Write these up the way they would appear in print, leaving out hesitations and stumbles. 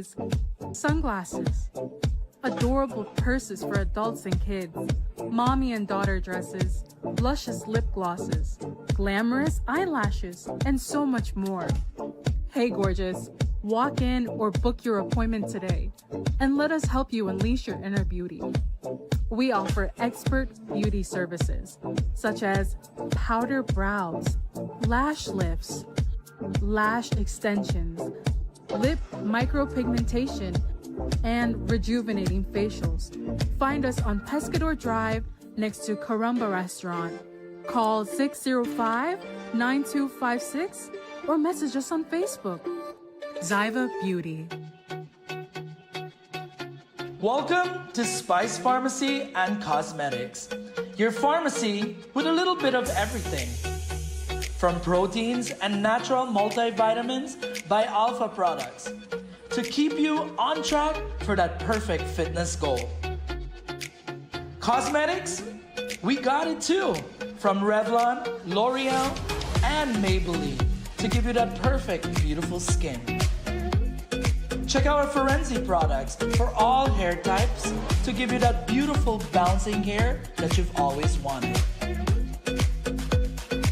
shoes, sunglasses, adorable purses for adults and kids, mommy and daughter dresses, luscious lip glosses, glamorous eyelashes, and so much more. Hey gorgeous, walk in or book your appointment today and let us help you unleash your inner beauty. We offer expert beauty services such as powder brows, lash lifts, lash extensions, lip micropigmentation, and rejuvenating facials. Find us on Pescador Drive next to Caramba Restaurant. Call 605-9256 or message us on Facebook. Zyva Beauty. Welcome to Spice Pharmacy and Cosmetics, your pharmacy with a little bit of everything. From proteins and natural multivitamins by Alpha Products to keep you on track for that perfect fitness goal. Cosmetics, we got it too. From Revlon, L'Oreal, and Maybelline to give you that perfect, beautiful skin. Check out our Forensi products for all hair types to give you that beautiful bouncing hair that you've always wanted.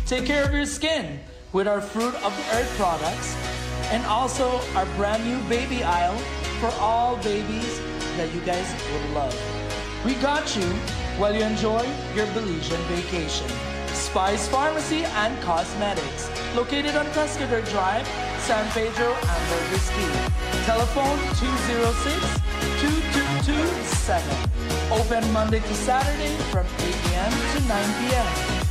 Take care of your skin with our Fruit of the Earth products and also our brand new baby aisle for all babies that you guys would love. We got you while you enjoy your Belizean vacation. Spice Pharmacy and Cosmetics, located on Pescador Drive, San Pedro, Ambergris Key. Telephone 206-2227. Open Monday to Saturday from 8 a.m. to 9 p.m.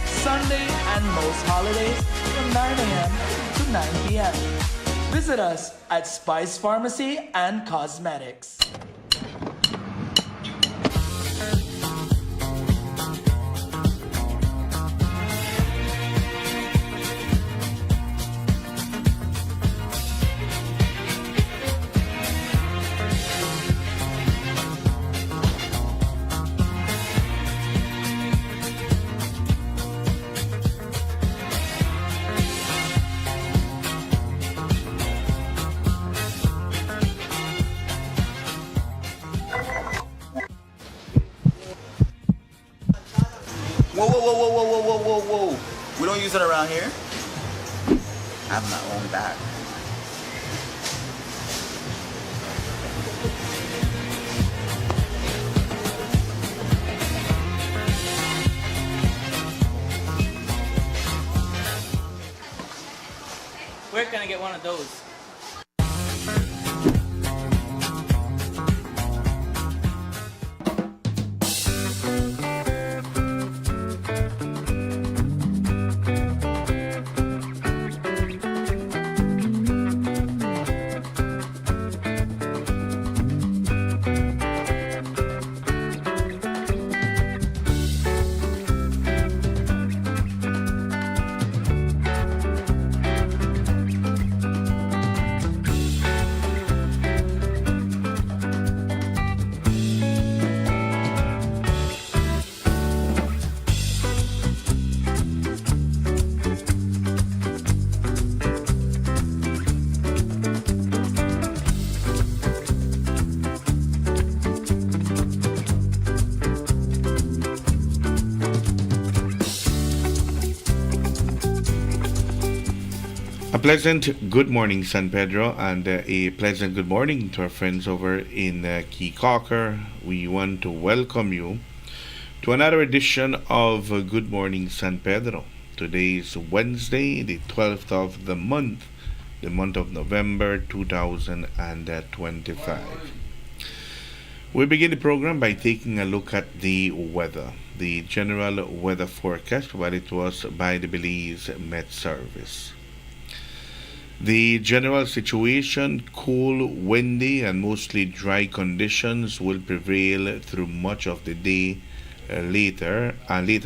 Sunday and most holidays from 9 a.m. to 9 p.m. Visit us at Spice Pharmacy and Cosmetics. Whoa. We don't use it around here. I have my own bag. Where can I get one of those? A pleasant good morning, San Pedro, and a pleasant good morning to our friends over in Key Cocker. We want to welcome you to another edition of Good Morning San Pedro. Today is Wednesday, the 12th of the month of November 2025. We begin the program by taking a look at the weather, the general weather forecast provided to us by the Belize Met Service. The general situation, cool, windy, and mostly dry conditions will prevail through much of the day. Later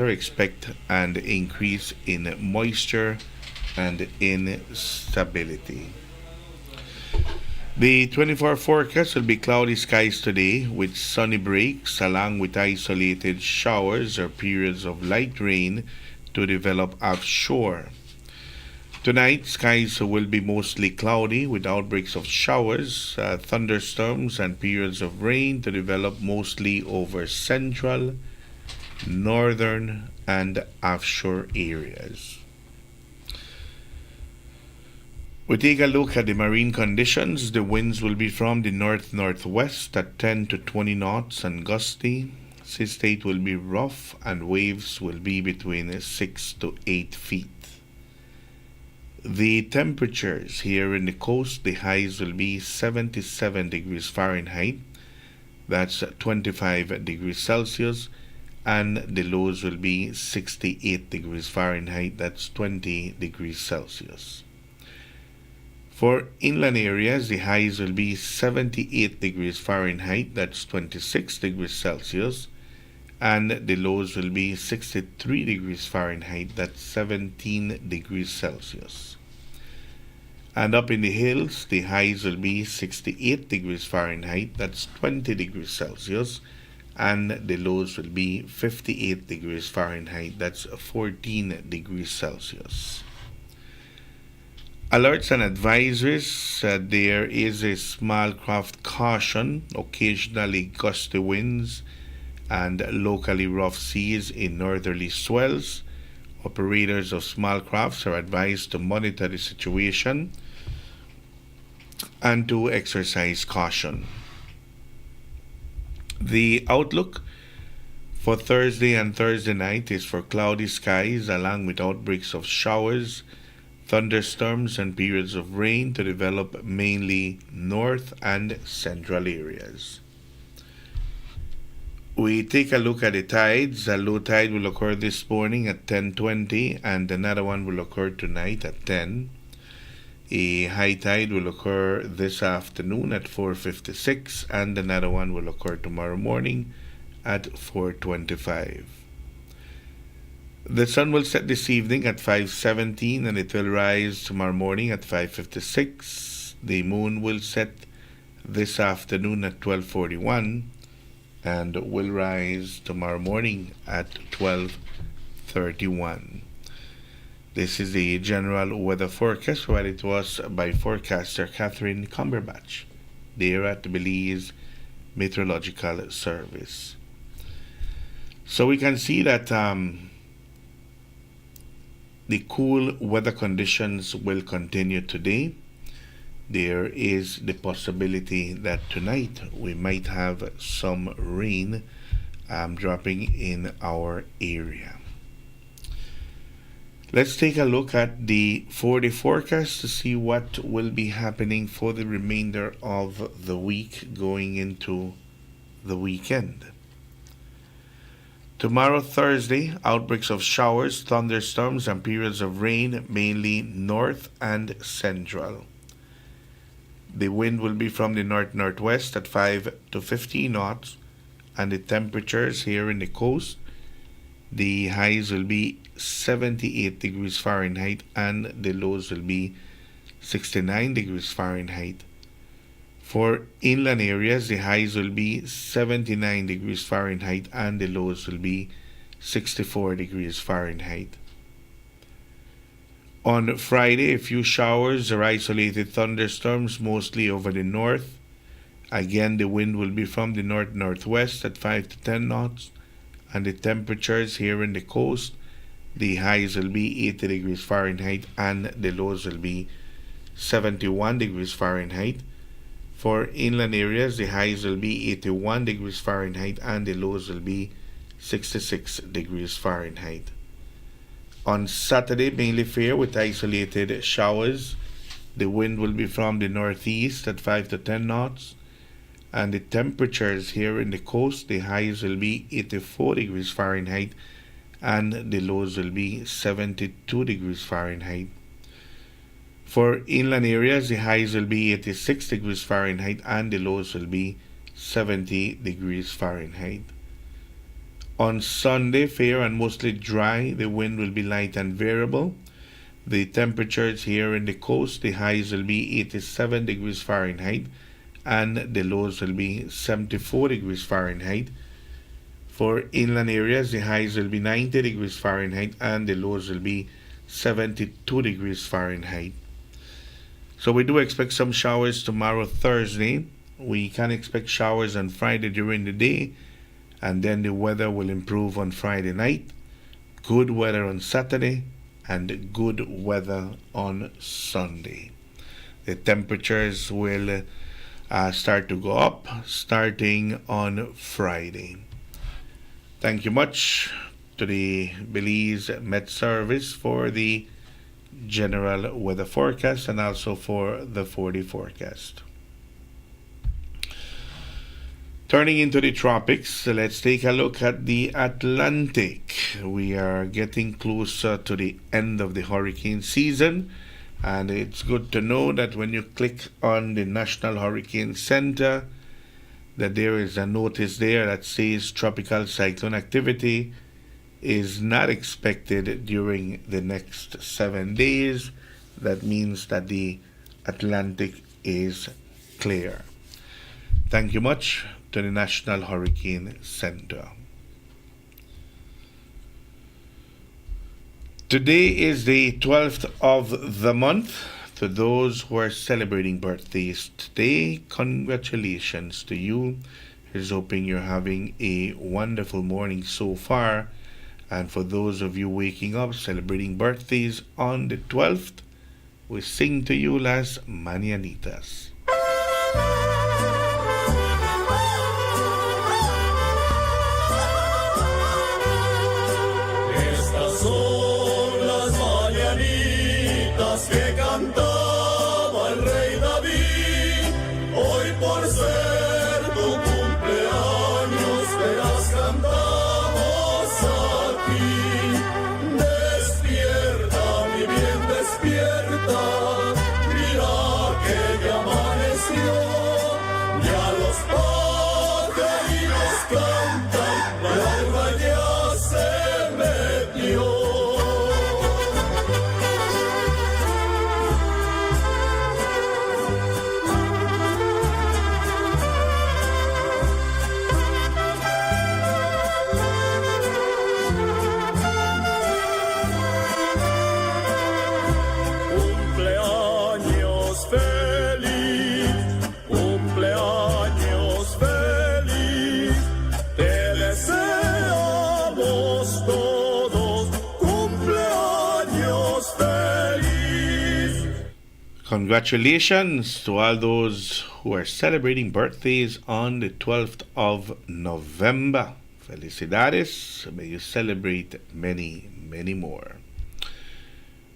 expect an increase in moisture and instability. The 24-hour forecast will be cloudy skies today with sunny breaks along with isolated showers or periods of light rain to develop offshore. Tonight, skies will be mostly cloudy with outbreaks of showers, thunderstorms, and periods of rain to develop mostly over central, northern, and offshore areas. We take a look at the marine conditions. The winds will be from the north-northwest at 10 to 20 knots and gusty. Sea state will be rough and waves will be between 6 to 8 feet. The temperatures here in the coast, the highs will be 77 degrees Fahrenheit, that's 25 degrees Celsius, and the lows will be 68 degrees Fahrenheit, that's 20 degrees Celsius. For inland areas, the highs will be 78 degrees Fahrenheit, that's 26 degrees Celsius, and the lows will be 63 degrees Fahrenheit, that's 17 degrees Celsius. And up in the hills, the highs will be 68 degrees Fahrenheit, that's 20 degrees Celsius, and the lows will be 58 degrees Fahrenheit, that's 14 degrees Celsius. Alerts and advisories, there is a small craft caution, occasionally gusty winds, and locally rough seas in northerly swells. Operators of small crafts are advised to monitor the situation and to exercise caution. The outlook for Thursday and Thursday night is for cloudy skies along with outbreaks of showers, thunderstorms, and periods of rain to develop mainly north and central areas. We take a look at the tides. A low tide will occur this morning at 10:20 and another one will occur tonight at 10. A high tide will occur this afternoon at 4:56 and another one will occur tomorrow morning at 4:25. The sun will set this evening at 5:17 and it will rise tomorrow morning at 5:56. The moon will set this afternoon at 12:41 and will rise tomorrow morning at 12:31. This is the general weather forecast provided to us by forecaster Catherine Cumberbatch, there at the Belize Meteorological Service. So we can see that the cool weather conditions will continue today. There is the possibility that tonight we might have some rain dropping in our area. Let's take a look at the 4-day forecast to see what will be happening for the remainder of the week going into the weekend. Tomorrow, Thursday, outbreaks of showers, thunderstorms, and periods of rain, mainly north and central. The wind will be from the north-northwest at 5 to 15 knots, and the temperatures here in the coast, the highs will be 78 degrees Fahrenheit and the lows will be 69 degrees Fahrenheit. For inland areas, the highs will be 79 degrees Fahrenheit and the lows will be 64 degrees Fahrenheit. On Friday, a few showers or isolated thunderstorms, mostly over the north. Again, the wind will be from the north-northwest at 5 to 10 knots, and the temperatures here in the coast, the highs will be 80 degrees Fahrenheit and the lows will be 71 degrees Fahrenheit. For inland areas, the highs will be 81 degrees Fahrenheit and the lows will be 66 degrees Fahrenheit. On Saturday, mainly fair with isolated showers. The wind will be from the northeast at 5 to 10 knots. And the temperatures here in the coast, the highs will be 84 degrees Fahrenheit and the lows will be 72 degrees Fahrenheit. For inland areas, the highs will be 86 degrees Fahrenheit and the lows will be 70 degrees Fahrenheit. On Sunday, fair and mostly dry. The wind will be light and variable. The temperatures here in the coast, the highs will be 87 degrees Fahrenheit and the lows will be 74 degrees Fahrenheit. For inland areas, the highs will be 90 degrees Fahrenheit and the lows will be 72 degrees Fahrenheit. So we do expect some showers tomorrow, Thursday. We can expect showers on Friday during the day, and then the weather will improve on Friday night. Good weather on Saturday, and good weather on Sunday. The temperatures will start to go up starting on Friday. Thank you much to the Belize Met Service for the general weather forecast and also for the 4-day forecast. Turning into the tropics, let's take a look at the Atlantic. We are getting closer to the end of the hurricane season, and it's good to know that when you click on the National Hurricane Center, that there is a notice there that says tropical cyclone activity is not expected during the next 7 days. That means that the Atlantic is clear. Thank you much to the National Hurricane Center. Today is the 12th of the month. To those who are celebrating birthdays today, congratulations to you. Here's hoping you're having a wonderful morning so far. And for those of you waking up celebrating birthdays on the 12th, we sing to you Las Mañanitas. Estas son las mañanitas que cantaba el rey David. Hoy por ser tu cumpleaños te las cantamos a ti. Despierta, mi bien, despierta. Mira que ya amaneció. Ya los pajaritos cantan, la alba ya se metió. Cumpleaños feliz, cumpleaños feliz, te deseamos todos cumpleaños feliz. Congratulations to all those who are celebrating birthdays on the 12th of November. Felicidades. May you celebrate many, many more.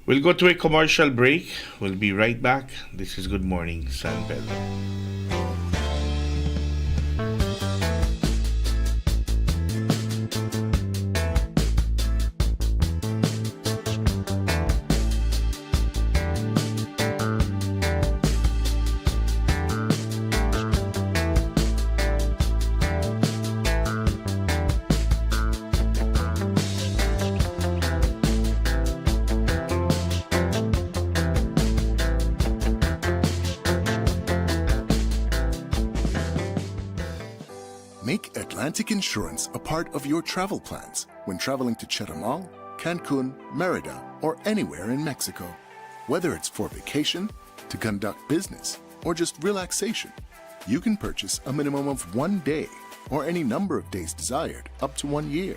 We'll go to a commercial break. We'll be right back. This is Good Morning San Pedro. Make Atlantic Insurance a part of your travel plans when traveling to Chetumal, Cancun, Merida, or anywhere in Mexico. Whether it's for vacation, to conduct business, or just relaxation, you can purchase a minimum of 1 day or any number of days desired up to 1 year.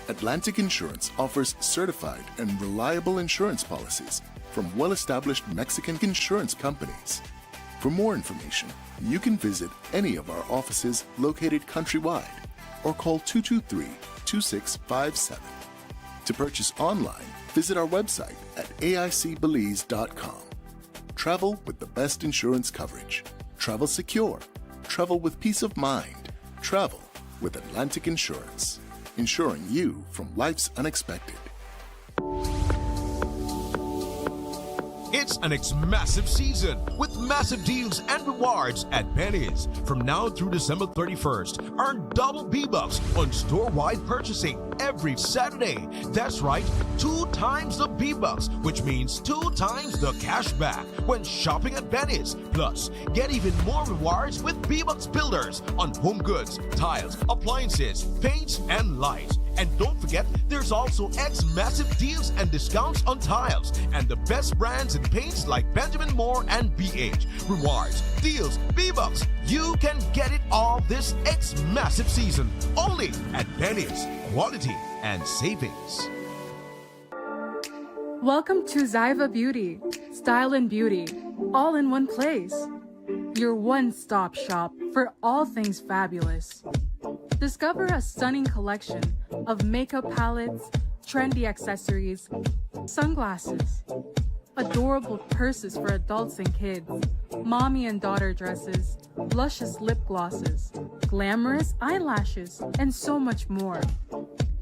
Atlantic Insurance offers certified and reliable insurance policies from well-established Mexican insurance companies. For more information, you can visit any of our offices located countrywide or call 223-2657. To purchase online, visit our website at aicbelize.com. Travel with the best insurance coverage. Travel secure. Travel with peace of mind. Travel with Atlantic Insurance. Insuring you from life's unexpected. It's an massive season with massive deals and rewards at Penny's. From now through December 31st, earn double B-Bucks on store-wide purchasing every Saturday. That's right, 2 times the B-Bucks, which means 2 times the cash back when shopping at Penny's. Plus, get even more rewards with B-Bucks Builders on home goods, tiles, appliances, paints, and lights. And don't forget, there's also massive deals and discounts on tiles and the best brands in paints like Benjamin Moore and BH. Rewards, deals, V-Bucks. You can get it all this massive season. Only at Pennies. Quality and savings. Welcome to Zyva Beauty, style and beauty, all in one place. Your one-stop shop for all things fabulous. Discover a stunning collection of makeup palettes, trendy accessories, sunglasses, adorable purses for adults and kids, mommy and daughter dresses, luscious lip glosses, glamorous eyelashes, and so much more.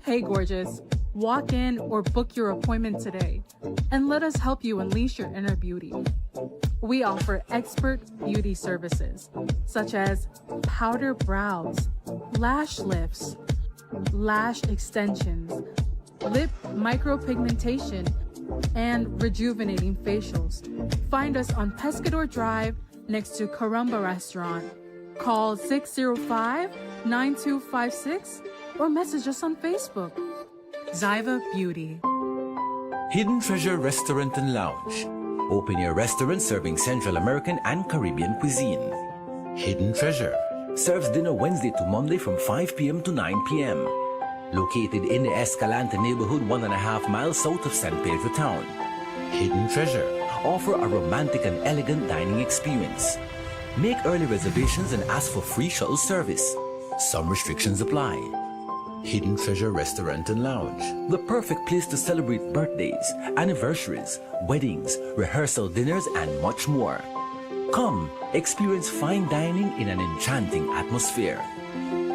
Hey gorgeous, walk in or book your appointment today and let us help you unleash your inner beauty. We offer expert beauty services such as powder brows, lash lifts, lash extensions, lip micropigmentation, and rejuvenating facials. Find us on Pescador Drive next to Caramba Restaurant. Call 605-9256 or message us on Facebook. Zyva Beauty. Hidden Treasure Restaurant and Lounge. Open air restaurant serving Central American and Caribbean cuisine. Hidden Treasure serves dinner Wednesday to Monday from 5 p.m. to 9 p.m. Located in the Escalante neighborhood 1.5 miles south of San Pedro town. Hidden Treasure offer a romantic and elegant dining experience. Make early reservations and ask for free shuttle service. Some restrictions apply. Hidden Treasure Restaurant and Lounge, the perfect place to celebrate birthdays, anniversaries, weddings, rehearsal dinners, and much more. Come, experience fine dining in an enchanting atmosphere.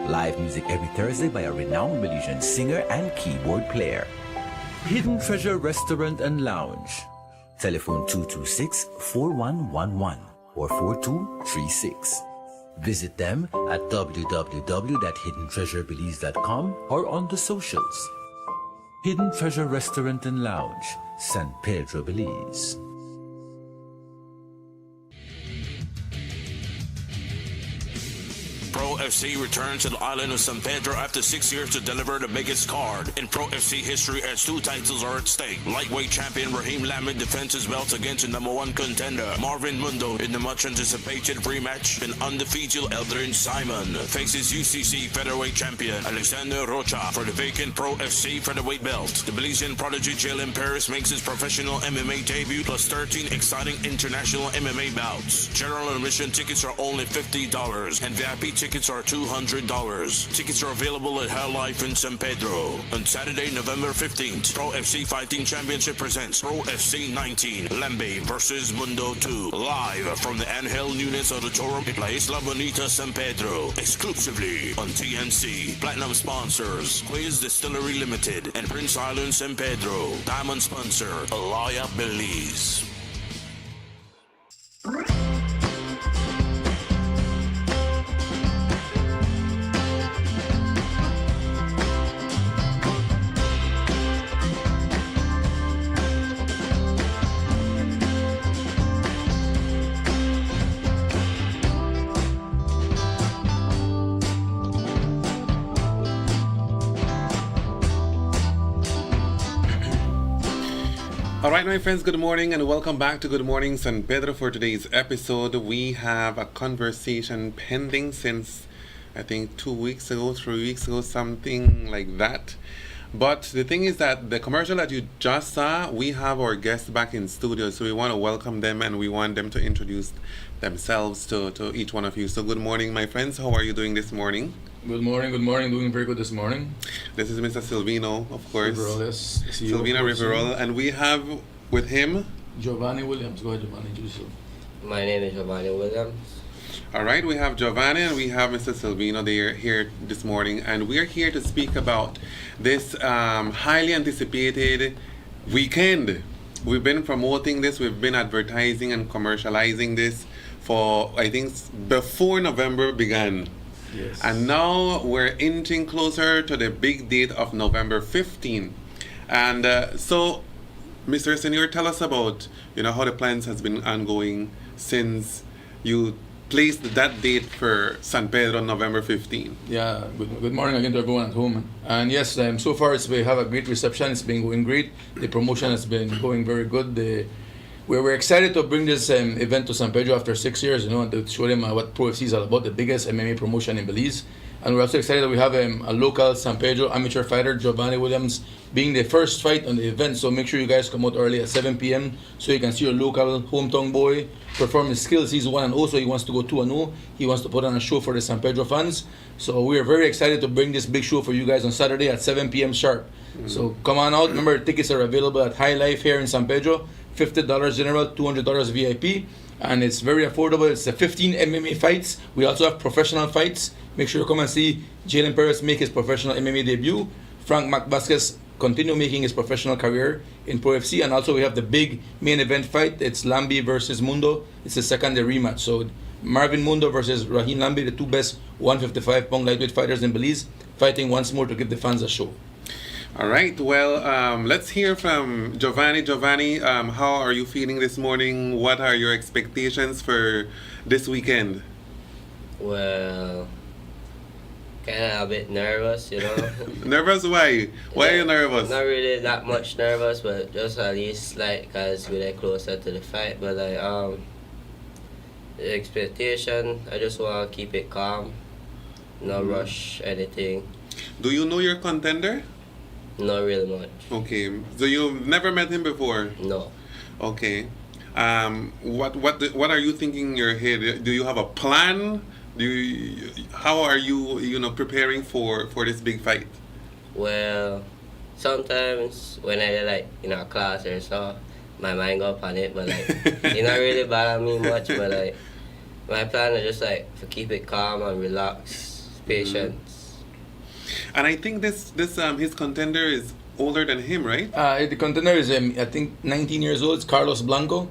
Live music every Thursday by a renowned Malaysian singer and keyboard player. Hidden Treasure Restaurant and Lounge. Telephone 226-4111 or 4236. Visit them at www.hiddentreasurebelize.com or on the socials. Hidden Treasure Restaurant and Lounge, San Pedro, Belize. Pro FC returns to the island of San Pedro after 6 years to deliver the biggest card in Pro FC history as 2 titles are at stake. Lightweight champion Raheem Lamed defends his belt against the #1 contender Marvin Mundo in the much anticipated rematch. And undefeated Eldrin Simon faces UCC featherweight champion Alexander Rocha for the vacant Pro FC featherweight belt. The Belizean prodigy Jalen Paris makes his professional MMA debut plus 13 exciting international MMA bouts. General admission tickets are only $50 and VIP tickets are $200. Tickets are available at Hell Life in San Pedro. On Saturday, November 15th, Pro FC Fighting Championship presents Pro FC 19, Lembe versus Mundo 2. Live from the Angel Nunes Auditorium in La Isla Bonita, San Pedro. Exclusively on TNC. Platinum sponsors, Quiz Distillery Limited and Prince Island, San Pedro. Diamond sponsor, Alaya Belize. Alright, my friends, good morning and welcome back to Good Morning San Pedro. For today's episode, we have a conversation pending since I think 2 weeks ago, 3 weeks ago, something like that. But the thing is that the commercial that you just saw, we have our guests back in studio, so we want to welcome them and we want them to introduce themselves to each one of you. So good morning, my friends. How are you doing this morning? Good morning. Doing very good this morning. This is Mr. Silvino, of course. Riverol, yes. Silvino Riverol, and we have with him Giovanni Williams. Go ahead, Giovanni. Introduce yourself. My name is Giovanni Williams. All right, we have Giovanni and we have Mr. Silvino. They are here this morning, and we're here to speak about this highly anticipated weekend. We've been promoting this, we've been advertising and commercializing this for, I think, before November began. Yes. And now we're inching closer to the big date of November 15. And so, Mr. Senior, tell us about, how the plans has been ongoing since you placed that date for San Pedro November 15. Yeah, good morning again to everyone at home. And yes, so far we have a great reception. It's been going great. The promotion has been going very good. We're excited to bring this event to San Pedro after 6 years, and to show them what Pro FC is all about, the biggest MMA promotion in Belize. And we're also excited that we have a local San Pedro amateur fighter, Giovanni Williams, being the first fight on the event. So make sure you guys come out early at 7 p.m. so you can see your local hometown boy perform his skills. He's 1-0, so he wants to go 2-0. He wants to put on a show for the San Pedro fans. So we are very excited to bring this big show for you guys on Saturday at 7 p.m. sharp. So come on out. Remember, tickets are available at High Life here in San Pedro. $50 general, $200 VIP, and it's very affordable. It's 15 MMA fights. We also have professional fights. Make sure you come and see Jalen Perez make his professional MMA debut. Frank McVasquez continue making his professional career in Pro FC, and also we have the big main event fight. It's Lambi versus Mundo. It's the secondary rematch. So Marvin Mundo versus Rahim Lambi, the two best 155-pound lightweight fighters in Belize, fighting once more to give the fans a show. All right, well, let's hear from Giovanni. Giovanni, how are you feeling this morning? What are your expectations for this weekend? Well, kind of a bit nervous, Nervous? Why? Why are you nervous? Not really that much nervous, but just at least because we're closer to the fight. But the expectation, I just want to keep it calm, not rush anything. Do you know your contender? Not really much. Okay, so you've never met him before? No. Okay. What are you thinking in your head? Do you have a plan? How are you preparing for this big fight? Well, sometimes when I in a class or so, my mind go up on it, but it not really bother me much. But my plan is just to keep it calm and relax, patient. And I think this his contender is older than him, right? The contender is I think 19 years old. It's Carlos Blanco.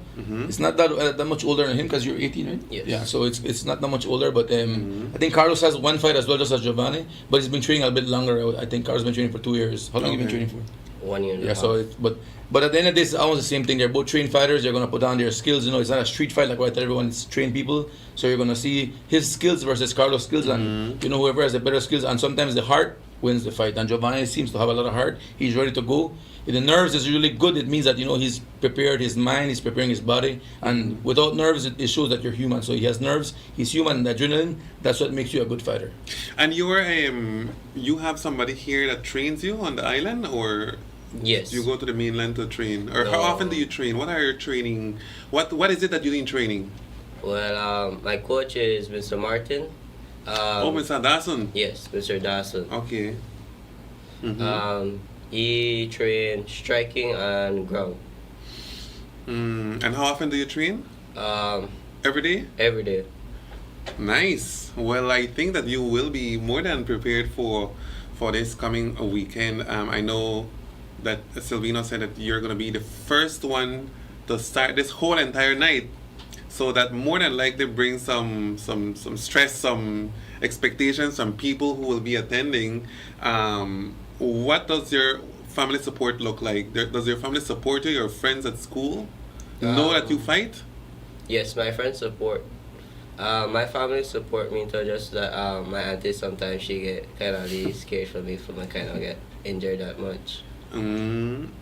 It's not that much older than him because you're 18, right? Yes. Yeah, so it's not that much older, but I think Carlos has one fight as well, just as Giovanni, but he's been training a bit longer. I think Carlos has been training for 2 years. How long have you been training for? 1 year and a half. So but at the end of this, it's almost the same thing. They're both trained fighters. They're gonna put on their skills. It's not a street fight like what I tell everyone. It's trained people. So you're gonna see his skills versus Carlos' skills, and whoever has the better skills. And sometimes the heart wins the fight. And Giovanni seems to have a lot of heart. He's ready to go. If the nerves is really good, it means that he's prepared his mind, he's preparing his body. And without nerves, it shows that you're human. So he has nerves. He's human. The adrenaline. That's what makes you a good fighter. And you have somebody here that trains you on the island, or? Yes. You go to the mainland to train, or how often do you train? What are your training? What is it that you do in training? Well, my coach is Mr. Martin. Mr. Dawson. Yes, Mr. Dawson. Okay. He trains striking and ground. And how often do you train? Every day? Every day. Nice. Well, I think that you will be more than prepared for this coming weekend. I know that Silvino said that you're going to be the first one to start this whole entire night, so that more than likely brings some stress, some expectations from people who will be attending. What does your family support look like? Does your family support you, your friends at school know that you fight? Yes, my friends support. My family support me until just that my auntie sometimes she get kind of really scared for me I kind of get injured that much.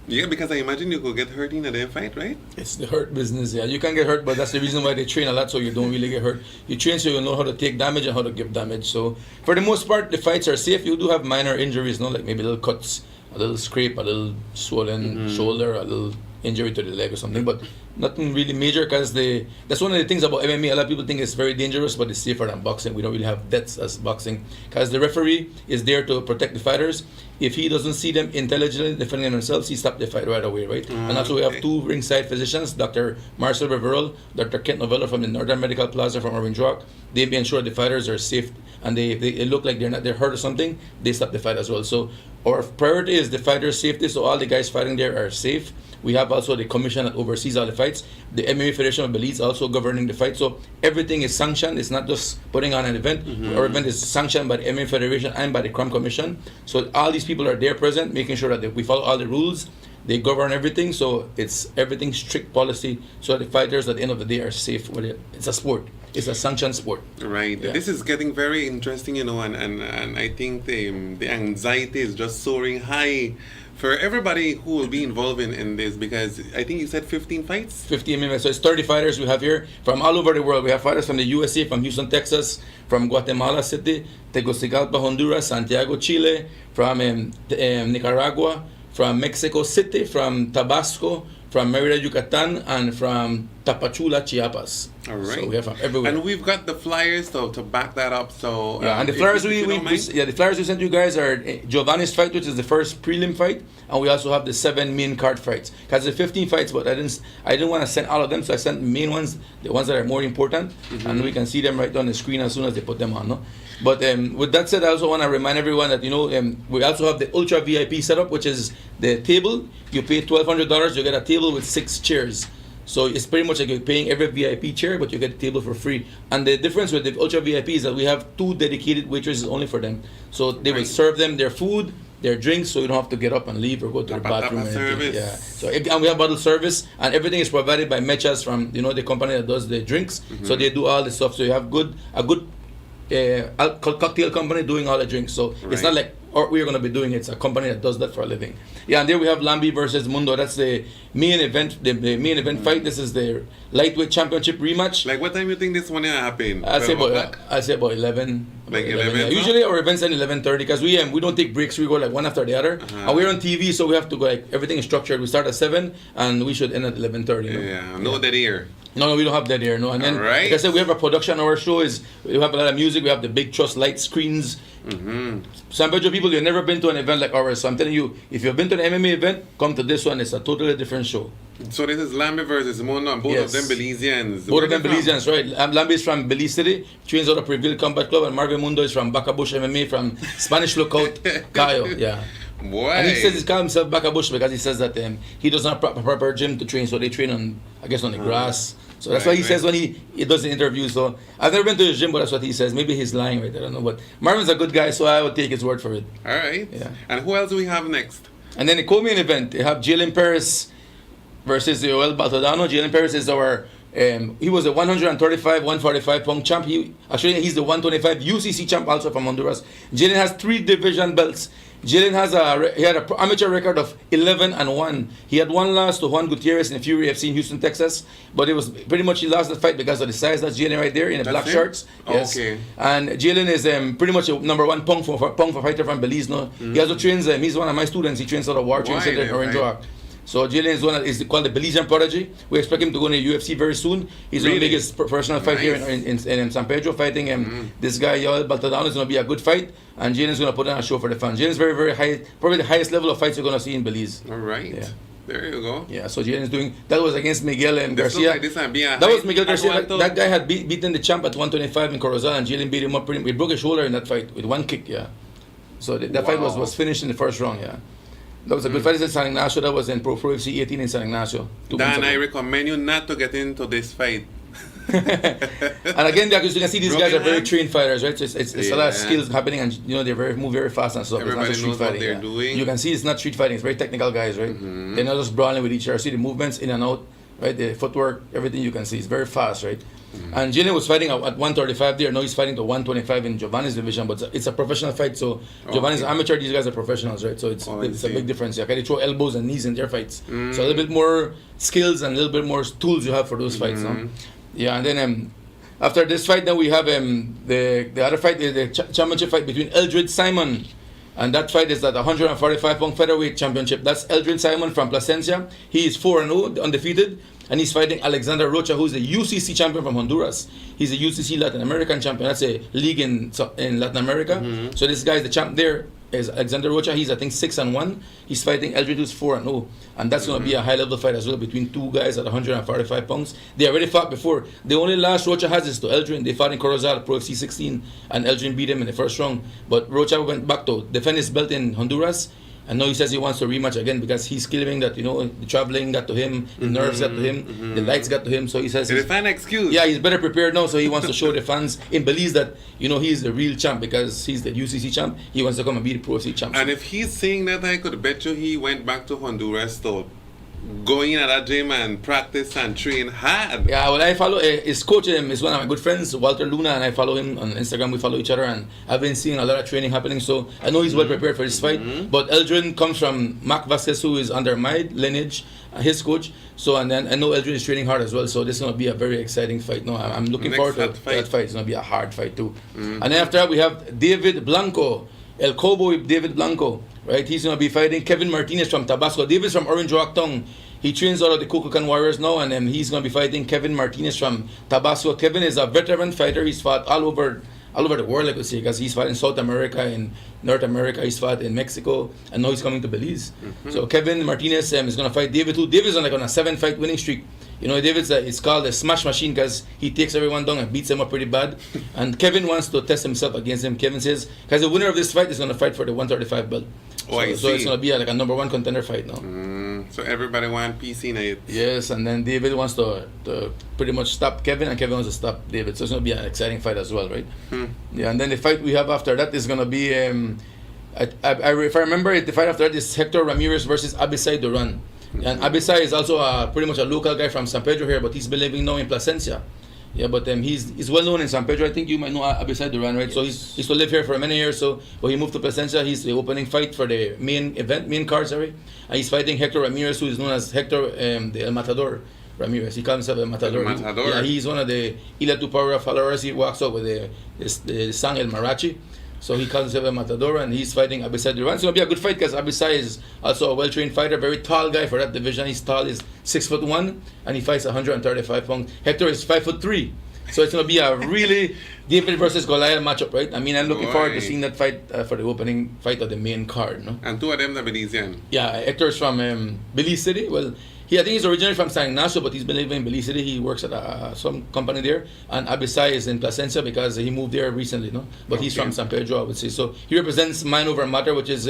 Yeah, because I imagine you could get hurt in a fight, right? It's the hurt business, yeah. You can get hurt, but that's the reason why they train a lot, so you don't really get hurt. You train so you know how to take damage and how to give damage. So for the most part, the fights are safe. You do have minor injuries, like maybe little cuts, a little scrape, a little swollen shoulder, a little injury to the leg or something, but nothing really major, because that's one of the things about MMA. A lot of people think it's very dangerous, but it's safer than boxing. We don't really have deaths as boxing, because the referee is there to protect the fighters. If he doesn't see them intelligently defending themselves, he stops the fight right away, right? And also we have two ringside physicians, Dr. Marcel Reverol, Dr. Kent Novella from the Northern Medical Plaza from Orange Rock. They ensure the fighters are safe, and they look like they're hurt or something, they stop the fight as well. So our priority is the fighters' safety, so all the guys fighting there are safe. We have also the commission that oversees all the fights. The MMA Federation of Belize also governing the fight. So everything is sanctioned. It's not just putting on an event. Our event is sanctioned by the MMA Federation and by the Crime Commission. So all these people are there present, making sure that we follow all the rules. They govern everything. So it's everything strict policy, so that the fighters at the end of the day are safe with it. It's a sport. it's a sanctioned sport. Right. Yeah. This is getting very interesting, you know, and I think the anxiety is just soaring high for everybody who will be involved in this, because I think you said 15 fights? 15 minutes. So it's 30 fighters we have here from all over the world. We have fighters from the USA, from Houston, Texas, from Guatemala City, Tegucigalpa, Honduras, Santiago, Chile, from Nicaragua, from Mexico City, from Tabasco, from Merida, Yucatan, and from Tapachula, Chiapas. All right. So we have from everywhere. And we've got the flyers to back that up. So yeah, and the flyers the flyers we sent you guys are Giovanni's fight, which is the first prelim fight, and we also have the 7 main card fights. Because the 15 fights, but I didn't want to send all of them, so I sent the main ones, the ones that are more important, and we can see them right on the screen as soon as they put them on. No? But with that said, I also want to remind everyone that we also have the Ultra VIP setup, which is the table. You pay $1,200, you get a table with 6 chairs. So it's pretty much like you're paying every VIP chair, but you get the table for free. And the difference with the Ultra VIP is that we have 2 dedicated waitresses only for them. So they will serve them their food, their drinks, so you don't have to get up and leave or go to the bathroom. Yeah. So and we have bottle service, and everything is provided by Mechas from the company that does the drinks. So they do all the stuff. So you have a good cocktail company doing all the drinks. So it's not like we're going to be doing it. It's a company that does that for a living. Yeah, and there we have Lambi versus Mundo. That's the main event. The main event fight. This is the lightweight championship rematch. Like, what time you think this one will happen? I say about 11. Like 11. Yeah. Usually our events end 11:30 because we don't take breaks. We go like one after the other. And we're on TV, so we have to go like everything is structured. We start at 7 and we should end at 11:30. Yeah, no dead air. No, we don't have that here. No, and then like I said, we have a production. Our show is we have a lot of music. We have the big truss light screens. San Pedro people, you've never been to an event like ours. So I'm telling you, if you've been to an MMA event, come to this one. It's a totally different show. So this is Lambi versus Mono, both of them Belizeans. Both of them Belizeans, right? Lambi is from Belize City, trains out of Preville Combat Club, and Marvin Mundo is from Bacabush MMA from Spanish Lookout, Cayo. Yeah. Boy. And he says he calls himself Bacabush because he says that he doesn't have a proper gym to train, so they train on the grass. So that's why he says when he does the interview. So I've never been to his gym, but that's what he says. Maybe he's lying, right? I don't know. But Marvin's a good guy, so I would take his word for it. All right. Yeah. And who else do we have next? And then the co-main event, they have Jalen Paris versus Joel Baltodano. Jalen Paris is our he was a 135, 145 pound champ. He's the 125 UCC champ also from Honduras. Jalen has 3 division belts. Jalen had an amateur record of 11-1. He had one loss to Juan Gutierrez in Fury FC in Houston, Texas, but it was pretty much he lost the fight because of the size. That's Jalen right there in the black shorts. Yes. Okay. And Jalen is pretty much a number 1 punk for fighter from Belize. No, he also trains. He's one of my students. He trains out of War Train Center in Orange Rock. So Jalen is called the Belizean prodigy. We expect him to go in the UFC very soon. He's going to make his professional fight here in San Pedro, fighting this guy Joel Baltodano. Is going to be a good fight, and Jalen's going to put on a show for the fans. Jalen's very, very high, probably the highest level of fights you're going to see in Belize. All right. Yeah. There you go. Yeah, so Jalen's doing that. Was against Miguel Garcia. That was Miguel Garcia. That guy had beaten the champ at 125 in Corozal, and Jalen beat him up. He broke his shoulder in that fight with 1 kick. Yeah. So that fight was finished in the first round. Yeah. That was a good fight in San Ignacio. That was in Pro FC 18 in San Ignacio. Dan, I recommend you not to get into this fight. And again, because you can see these guys are very trained fighters, right? So it's a lot of skills happening, and they move very fast and stuff. Everybody it's not knows street what fighting. they're doing. You can see it's not street fighting. It's very technical guys, right? They're not just brawling with each other. See the movements in and out, right? The footwork, everything you can see. It's very fast, right? And Jalen was fighting at 135 there. Now he's fighting to 125 in Giovanni's division, but it's a professional fight. So Giovanni's amateur, these guys are professionals, right? So it's a big difference. Yeah, they throw elbows and knees in their fights. So a little bit more skills and a little bit more tools you have for those fights. No? Yeah, and then after this fight, then we have the other fight, the championship fight between Eldred Simon. And that fight is at 145-pound featherweight championship. That's Eldred Simon from Plasencia. He is 4-0, undefeated. And he's fighting Alexander Rocha, who's the UCC champion from Honduras. He's a UCC Latin American champion. That's a league in Latin America. So this guy is the champ there. Is Alexander Rocha. He's, I think, 6-1. He's fighting Eldred, who's 4-0. And that's going to be a high-level fight as well between 2 guys at 145 pounds. They already fought before. The only loss Rocha has is to Eldrin. They fought in Corozal, Pro FC 16, and Eldrin beat him in the first round. But Rocha went back to defend his belt in Honduras. And now he says he wants to rematch again because he's claiming that, the traveling got to him, the nerves got to him, the lights got to him. So he says... It's an excuse. Yeah, he's better prepared now, so he wants to show the fans in Belize that, he's the real champ because he's the UCC champ. He wants to come and be the Pro FC champ. And if he's saying that, I could bet you he went back to Honduras to go in at that gym and practice and train hard. Yeah, well, I follow his coach. Is one of my good friends, Walter Luna, and I follow him on Instagram. We follow each other, and I've been seeing a lot of training happening. So I know he's well prepared for this fight. But Eldrin comes from Mac Vasquez, who is under my lineage, his coach. So and then I know Eldrin is training hard as well. So this is gonna be a very exciting fight. No, I'm looking forward to that fight. It's gonna be a hard fight too. And then after that we have David Blanco, El Cowboy David Blanco. Right, he's gonna be fighting Kevin Martinez from Tabasco. David's from Orange Rock Tongue. He trains out of the Kukulkan Warriors now, and he's going to be fighting Kevin Martinez from Tabasco. Kevin is a veteran fighter. He's fought all over the world, I could say, because he's fought in South America, in North America, he's fought in Mexico, and now he's coming to Belize. So Kevin Martinez is going to fight David, who David's on like on a 7-fight winning streak. You know, David's it's called a smash machine because he takes everyone down and beats them up pretty bad. And Kevin wants to test himself against him. Kevin says, because the winner of this fight is going to fight for the 135 belt. Oh, so it's going to be like a number 1 contender fight now. So everybody wants PC night. Yes, and then David wants to pretty much stop Kevin, and Kevin wants to stop David. So it's going to be an exciting fight as well, right? Yeah, and then the fight we have after that is going to be, if I remember it, the fight after that is Hector Ramirez versus Abisai Duran. And Abisai is also pretty much a local guy from San Pedro here, but he's been living now in Plasencia. Yeah, but he's well known in San Pedro. I think you might know Abisai Duran, right? Yes. So he's used to live here for many years. So when he moved to Plasencia, he's the opening fight for the main card, sorry. And he's fighting Hector Ramirez, who is known as Hector the El Matador Ramirez. He calls himself El Matador. El Matador. Yeah, he's one of the Ila Tupac followers. He walks out with the song El Marachi. So he calls himself El Matador, and he's fighting Abisai Duran. It's going to be a good fight because Abisai is also a well-trained fighter, very tall guy for that division. He's tall, he's 6'1", and he fights 135 pounds. Hector is 5'3". So it's going to be a really David versus Goliath matchup, right? I mean, I'm looking forward to seeing that fight for the opening fight of the main card, no? And 2 of them are Belizean. Yeah, Hector's from Belize City. Well, I think he's originally from San Ignacio, but he's been living in Belize City. He works at some company there. And Abisai is in Plasencia because he moved there recently, no? But he's from San Pedro, I would say. So he represents Mind Over Matter, which is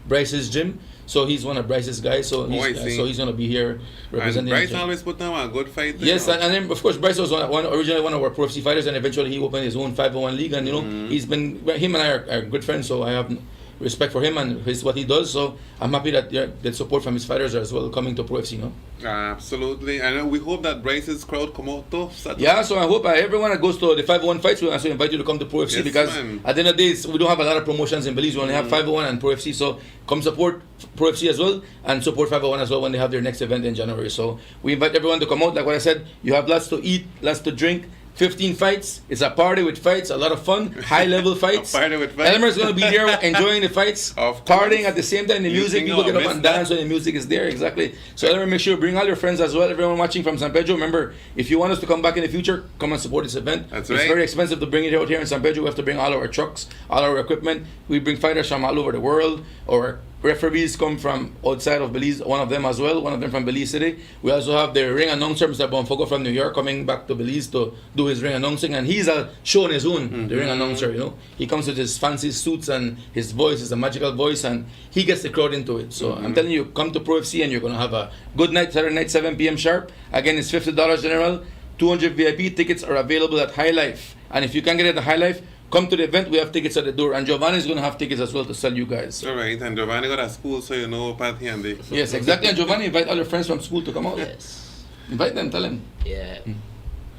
Bryce's gym. So he's one of Bryce's guys. So he's going to be here representing. And Bryce always put down a good fight. Yes, and then of course Bryce was originally one of our Pro FC fighters, and eventually he opened his own 501 league. And he's been him and I are good friends. So I have respect for him and what he does. So I'm happy that the support from his fighters are as well coming to Pro FC, no? Absolutely, and we hope that Bryce's crowd come out too. Yeah, so I hope everyone that goes to the 501 fights will also invite you to come to Pro FC because at the end of the day, we don't have a lot of promotions in Belize. We only have 501 and Pro FC, so come support Pro FC as well and support 501 as well when they have their next event in January. So we invite everyone to come out. Like what I said, you have lots to eat, lots to drink. 15 fights. It's a party with fights, a lot of fun, high-level fights. A party with fights. Elmer's going to be there enjoying the fights, partying at the same time. The music, people get up and dance when the music is there, exactly. So Elmer, make sure you bring all your friends as well. Everyone watching from San Pedro, remember, if you want us to come back in the future, come and support this event. That's It's very expensive to bring it out here in San Pedro. We have to bring all our trucks, all our equipment. We bring fighters from all over the world, or referees come from outside of Belize, one of them as well, one of them from Belize City. We also have the ring announcer, Mr. Bonfogo from New York, coming back to Belize to do his ring announcing, and he's a show on his own, the ring announcer, you know. He comes with his fancy suits and his voice is a magical voice, and he gets the crowd into it. So I'm telling you, come to Pro FC and you're going to have a good night, Saturday night, 7 p.m. sharp. Again, it's $50 general, 200 VIP. Tickets are available at High Life. And if you can't get it at High Life, come to the event. We have tickets at the door, and Giovanni is going to have tickets as well to sell you guys. All right, and Giovanni got a school, so you know Patty and they. Yes, exactly. And Giovanni, invite all your friends from school to come out. Yes. Invite them. Tell them. Yeah.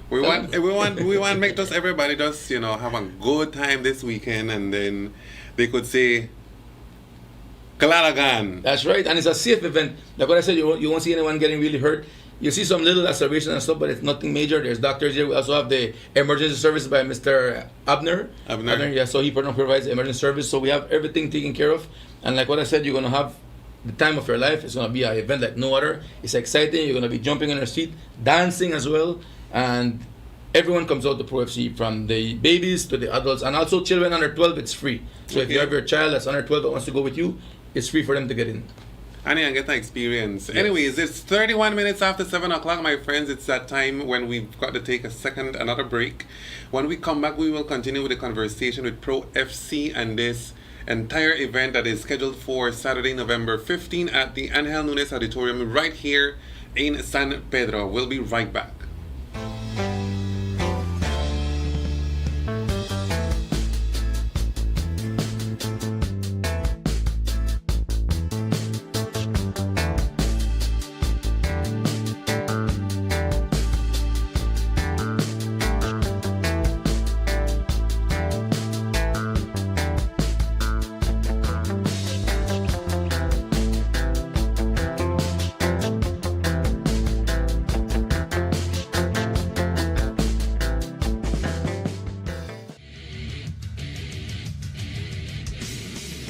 We want to make just everybody just have a good time this weekend, and then they could say Kalalagan. That's right, and it's a safe event. Like what I said, you won't see anyone getting really hurt. You see some little laceration and stuff, but it's nothing major. There's doctors here. We also have the emergency service by Mr. Abner. Abner, yeah. So he provides emergency service. So we have everything taken care of. And like what I said, you're gonna have the time of your life. It's gonna be an event like no other. It's exciting. You're gonna be jumping on your seat, dancing as well, and everyone comes out to Pro FC, from the babies to the adults, and also children under 12. It's free. So if you have your child that's under 12 that wants to go with you, it's free for them to get in. And get the experience. Yes. Anyways, it's 31 minutes after 7 o'clock, my friends. It's that time when we've got to take another break. When we come back, we will continue with the conversation with Pro FC and this entire event that is scheduled for Saturday, November 15 at the Angel Nunes Auditorium right here in San Pedro. We'll be right back.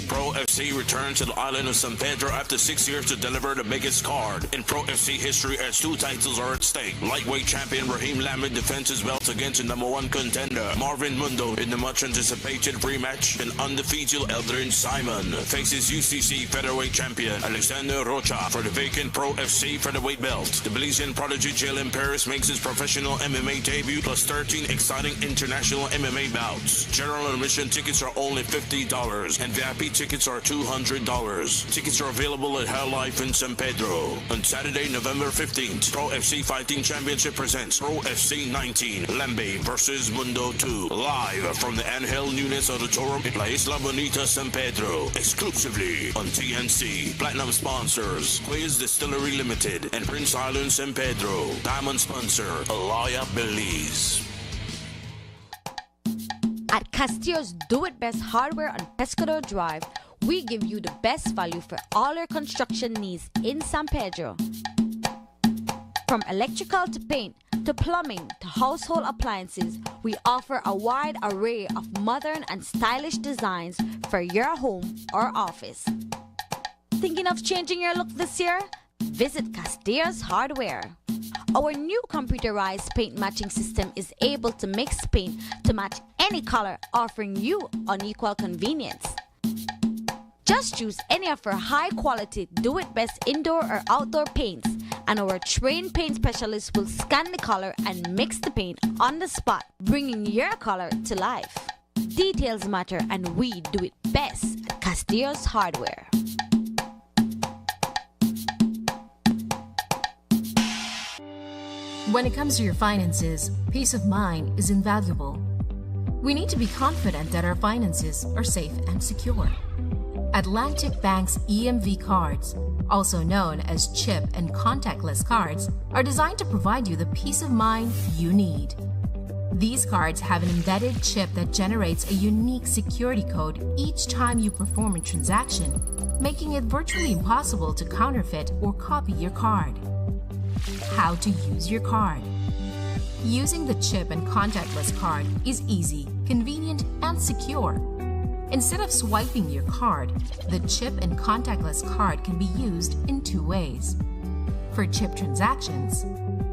Pro FC returns to the island of San Pedro after 6 years to deliver the biggest card in Pro FC history as 2 titles are at stake. Lightweight champion Raheem Lamed defends his belt against the #1 contender Marvin Mundo in the much anticipated rematch, and undefeated Eldrin Simon faces UCC featherweight champion Alexander Rocha for the vacant Pro FC featherweight belt. The Belizean prodigy Jalen Paris makes his professional MMA debut, plus 13 exciting international MMA bouts. General admission tickets are only $50 and VIP tickets are $200. Tickets are available at Hell Life in San Pedro. On Saturday, November 15th, Pro FC Fighting Championship presents Pro FC 19, Lembe versus Mundo 2, live from the Angel Nunes Auditorium in La Isla Bonita, San Pedro, exclusively on TNC. Platinum sponsors, Quiz Distillery Limited and Prince Island, San Pedro. Diamond sponsor, Alaya Belize. At Castillo's Do It Best Hardware on Pescador Drive, we give you the best value for all your construction needs in San Pedro. From electrical to paint, to plumbing, to household appliances, we offer a wide array of modern and stylish designs for your home or office. Thinking of changing your look this year? Visit Castillo's Hardware. Our new computerized paint matching system is able to mix paint to match any color, offering you unequal convenience. Just choose any of our high-quality, do-it-best indoor or outdoor paints, and our trained paint specialists will scan the color and mix the paint on the spot, bringing your color to life. Details matter, and we do it best at Castillo's Hardware. When it comes to your finances, peace of mind is invaluable. We need to be confident that our finances are safe and secure. Atlantic Bank's EMV cards, also known as chip and contactless cards, are designed to provide you the peace of mind you need. These cards have an embedded chip that generates a unique security code each time you perform a transaction, making it virtually impossible to counterfeit or copy your card. How to use your card. Using the chip and contactless card is easy, convenient, and secure. Instead of swiping your card, the chip and contactless card can be used in 2 ways. For chip transactions,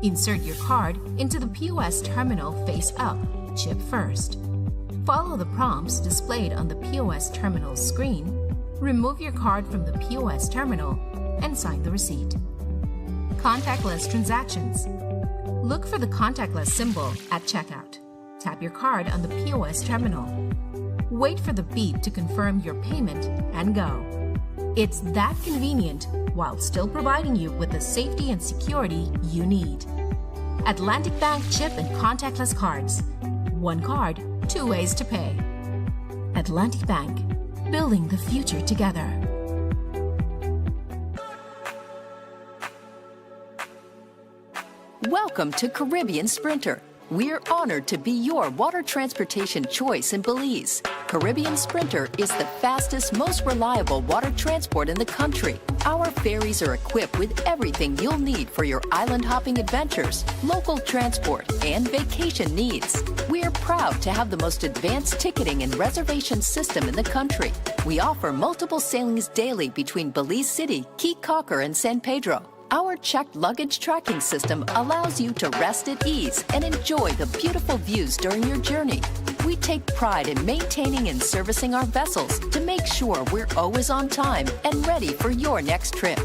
insert your card into the POS terminal face up, chip first. Follow the prompts displayed on the POS terminal screen, remove your card from the POS terminal, and sign the receipt. Contactless transactions. Look for the contactless symbol at checkout. Tap your card on the POS terminal. Wait for the beep to confirm your payment and go. It's that convenient while still providing you with the safety and security you need. Atlantic Bank chip and contactless cards. 1 card, 2 ways to pay. Atlantic Bank, building the future together. Welcome to Caribbean Sprinter. We're honored to be your water transportation choice in Belize. Caribbean Sprinter is the fastest, most reliable water transport in the country. Our ferries are equipped with everything you'll need for your island hopping adventures, local transport, and vacation needs. We're proud to have the most advanced ticketing and reservation system in the country. We offer multiple sailings daily between Belize City, Cape Cocker, and San Pedro. Our checked luggage tracking system allows you to rest at ease and enjoy the beautiful views during your journey. We take pride in maintaining and servicing our vessels to make sure we're always on time and ready for your next trip.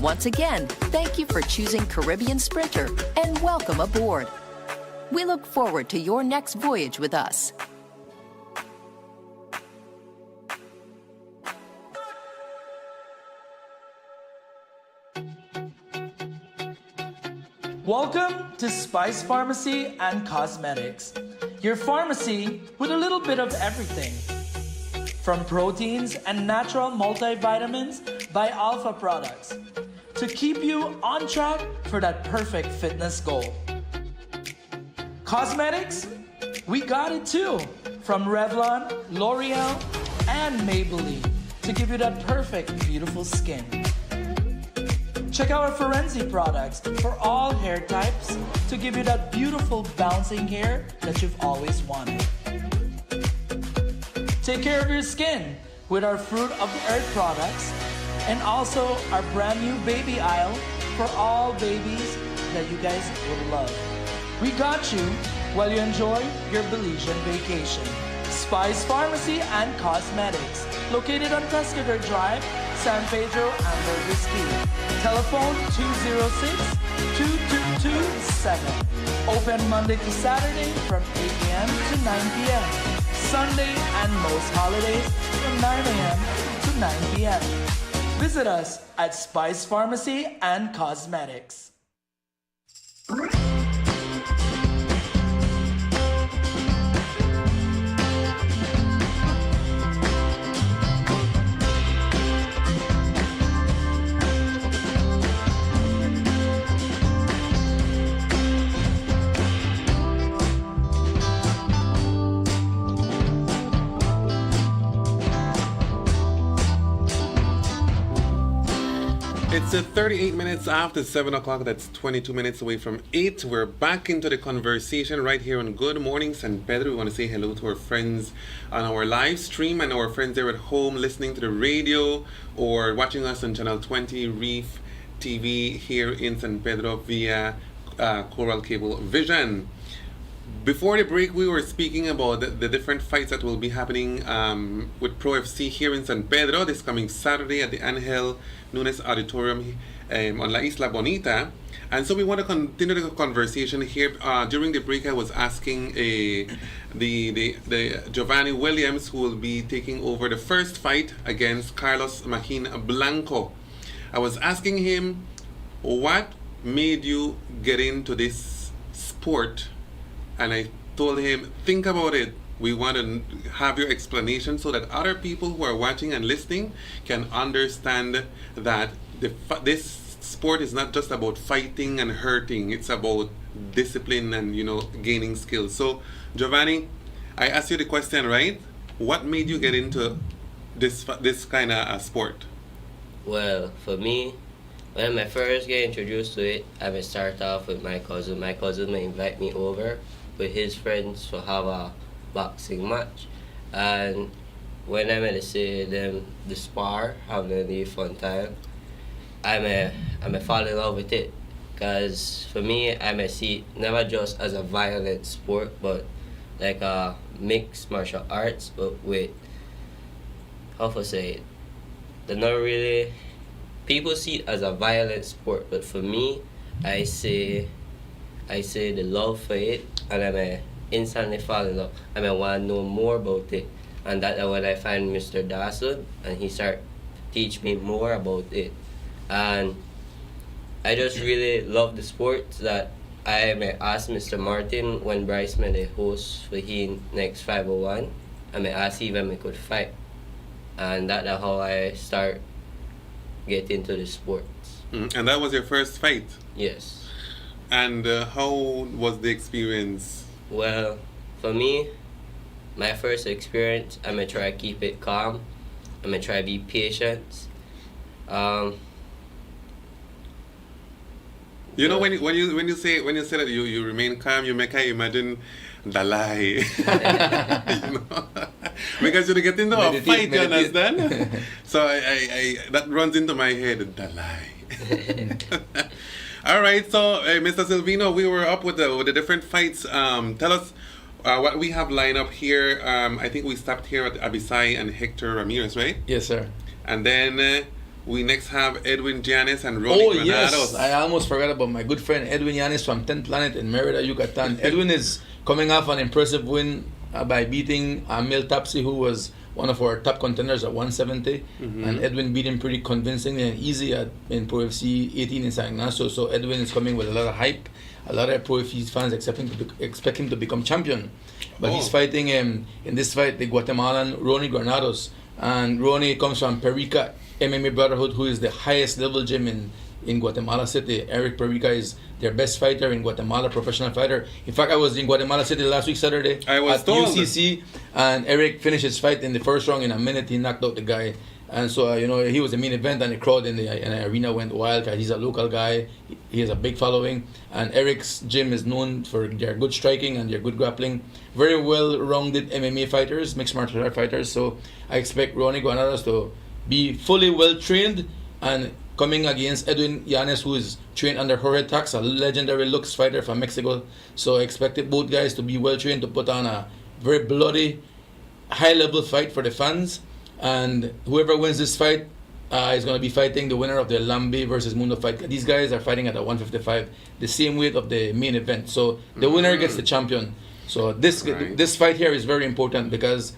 Once again, thank you for choosing Caribbean Sprinter and welcome aboard. We look forward to your next voyage with us. Welcome to Spice Pharmacy and Cosmetics, your pharmacy with a little bit of everything. From proteins and natural multivitamins by Alpha Products to keep you on track for that perfect fitness goal. Cosmetics, we got it too. From Revlon, L'Oreal, and Maybelline to give you that perfect, beautiful skin. Check out our Forensi products for all hair types to give you that beautiful bouncing hair that you've always wanted. Take care of your skin with our fruit of the earth products and also our brand new baby aisle for all babies that you guys would love. We got you while you enjoy your Belizean vacation. Spice Pharmacy and Cosmetics, located on Pescador Drive, San Pedro, and Whiskey. Telephone 206-2227. Open Monday to Saturday from 8 a.m. to 9 p.m. Sunday and most holidays from 9 a.m. to 9 p.m. Visit us at Spice Pharmacy and Cosmetics. It's 38 minutes after 7 o'clock. That's 22 minutes away from 8. We're back into the conversation right here on Good Morning San Pedro. We want to say hello to our friends on our live stream and our friends there at home listening to the radio or watching us on Channel 20 Reef TV here in San Pedro via Coral Cable Vision. Before the break, we were speaking about the different fights that will be happening with Pro FC here in San Pedro this coming Saturday at the Angel Nunes Auditorium on La Isla Bonita. And so we want to continue the conversation here. During the break, I was asking the Giovanni Williams, who will be taking over the first fight against Carlos Magin Blanco. I was asking him, what made you get into this sport? And I told him, think about it. We want to have your explanation so that other people who are watching and listening can understand that this sport is not just about fighting and hurting. It's about discipline and, gaining skills. So, Giovanni, I asked you the question, right? What made you get into this kind of sport? Well, for me, when I first get introduced to it, I would start off with my cousin. My cousin may invite me over with his friends to have a boxing match, and when I may see them the spar, having a really fun time, I may fall in love with it, because for me I may see it never just as a violent sport, but like a mixed martial arts, but with, how to say it, they're not really, people see it as a violent sport, but for me, I say the love for it, and I may instantly fall in love. I may want to know more about it. And that's when I find Mr. Dawson, and he start teach me more about it. And I just really love the sport that I may ask Mr. Martin when Bryce made a host for him next 501. I may ask him if I could fight. And that's how I start getting into the sports. And that was your first fight? Yes. And how was the experience? Well, for me, my first experience, I'm going to try to keep it calm. I'm going to try to be patient. When you say that you remain calm, you make I imagine Dalai. Because you get into a fight, you understand? So I that runs into my head, Dalai. All right, so Mr. Silvino, we were up with the different fights. Tell us what we have lined up here. I think we stopped here at Abisai and Hector Ramirez, right? Yes, sir. And then we next have Edwin Giannis and Ronnie Granados. Yes, I almost forgot about my good friend Edwin Giannis from 10th Planet in Merida, Yucatan. Edwin is coming off an impressive win by beating Emil Tapsi, who was one of our top contenders at 170, and Edwin beat him pretty convincingly and easy in Pro FC 18 in San Ignacio. So Edwin is coming with a lot of hype. A lot of Pro FC fans expect him to become champion. But he's fighting in this fight the Guatemalan Ronnie Granados. And Ronnie comes from Perica MMA Brotherhood, who is the highest level gym in Guatemala City. Eric Perica is their best fighter in Guatemala, professional fighter. In fact, I was in Guatemala City last week, Saturday, at UCC, and Eric finished his fight in the first round in a minute. He knocked out the guy, And so, he was the main event, and the crowd in the arena went wild. He's a local guy. He has a big following. And Eric's gym is known for their good striking and their good grappling. Very well-rounded MMA fighters, mixed martial art fighters. So I expect Ronnie Granados to be fully well-trained and coming against Edwin Yanes, who is trained under Jorge Tax, a legendary Lux fighter from Mexico. So I expected both guys to be well-trained to put on a very bloody, high-level fight for the fans. And whoever wins this fight is going to be fighting the winner of the Lambe versus Mundo fight. These guys are fighting at a 155, the same weight of the main event. So the winner gets the champion. So this fight here is very important because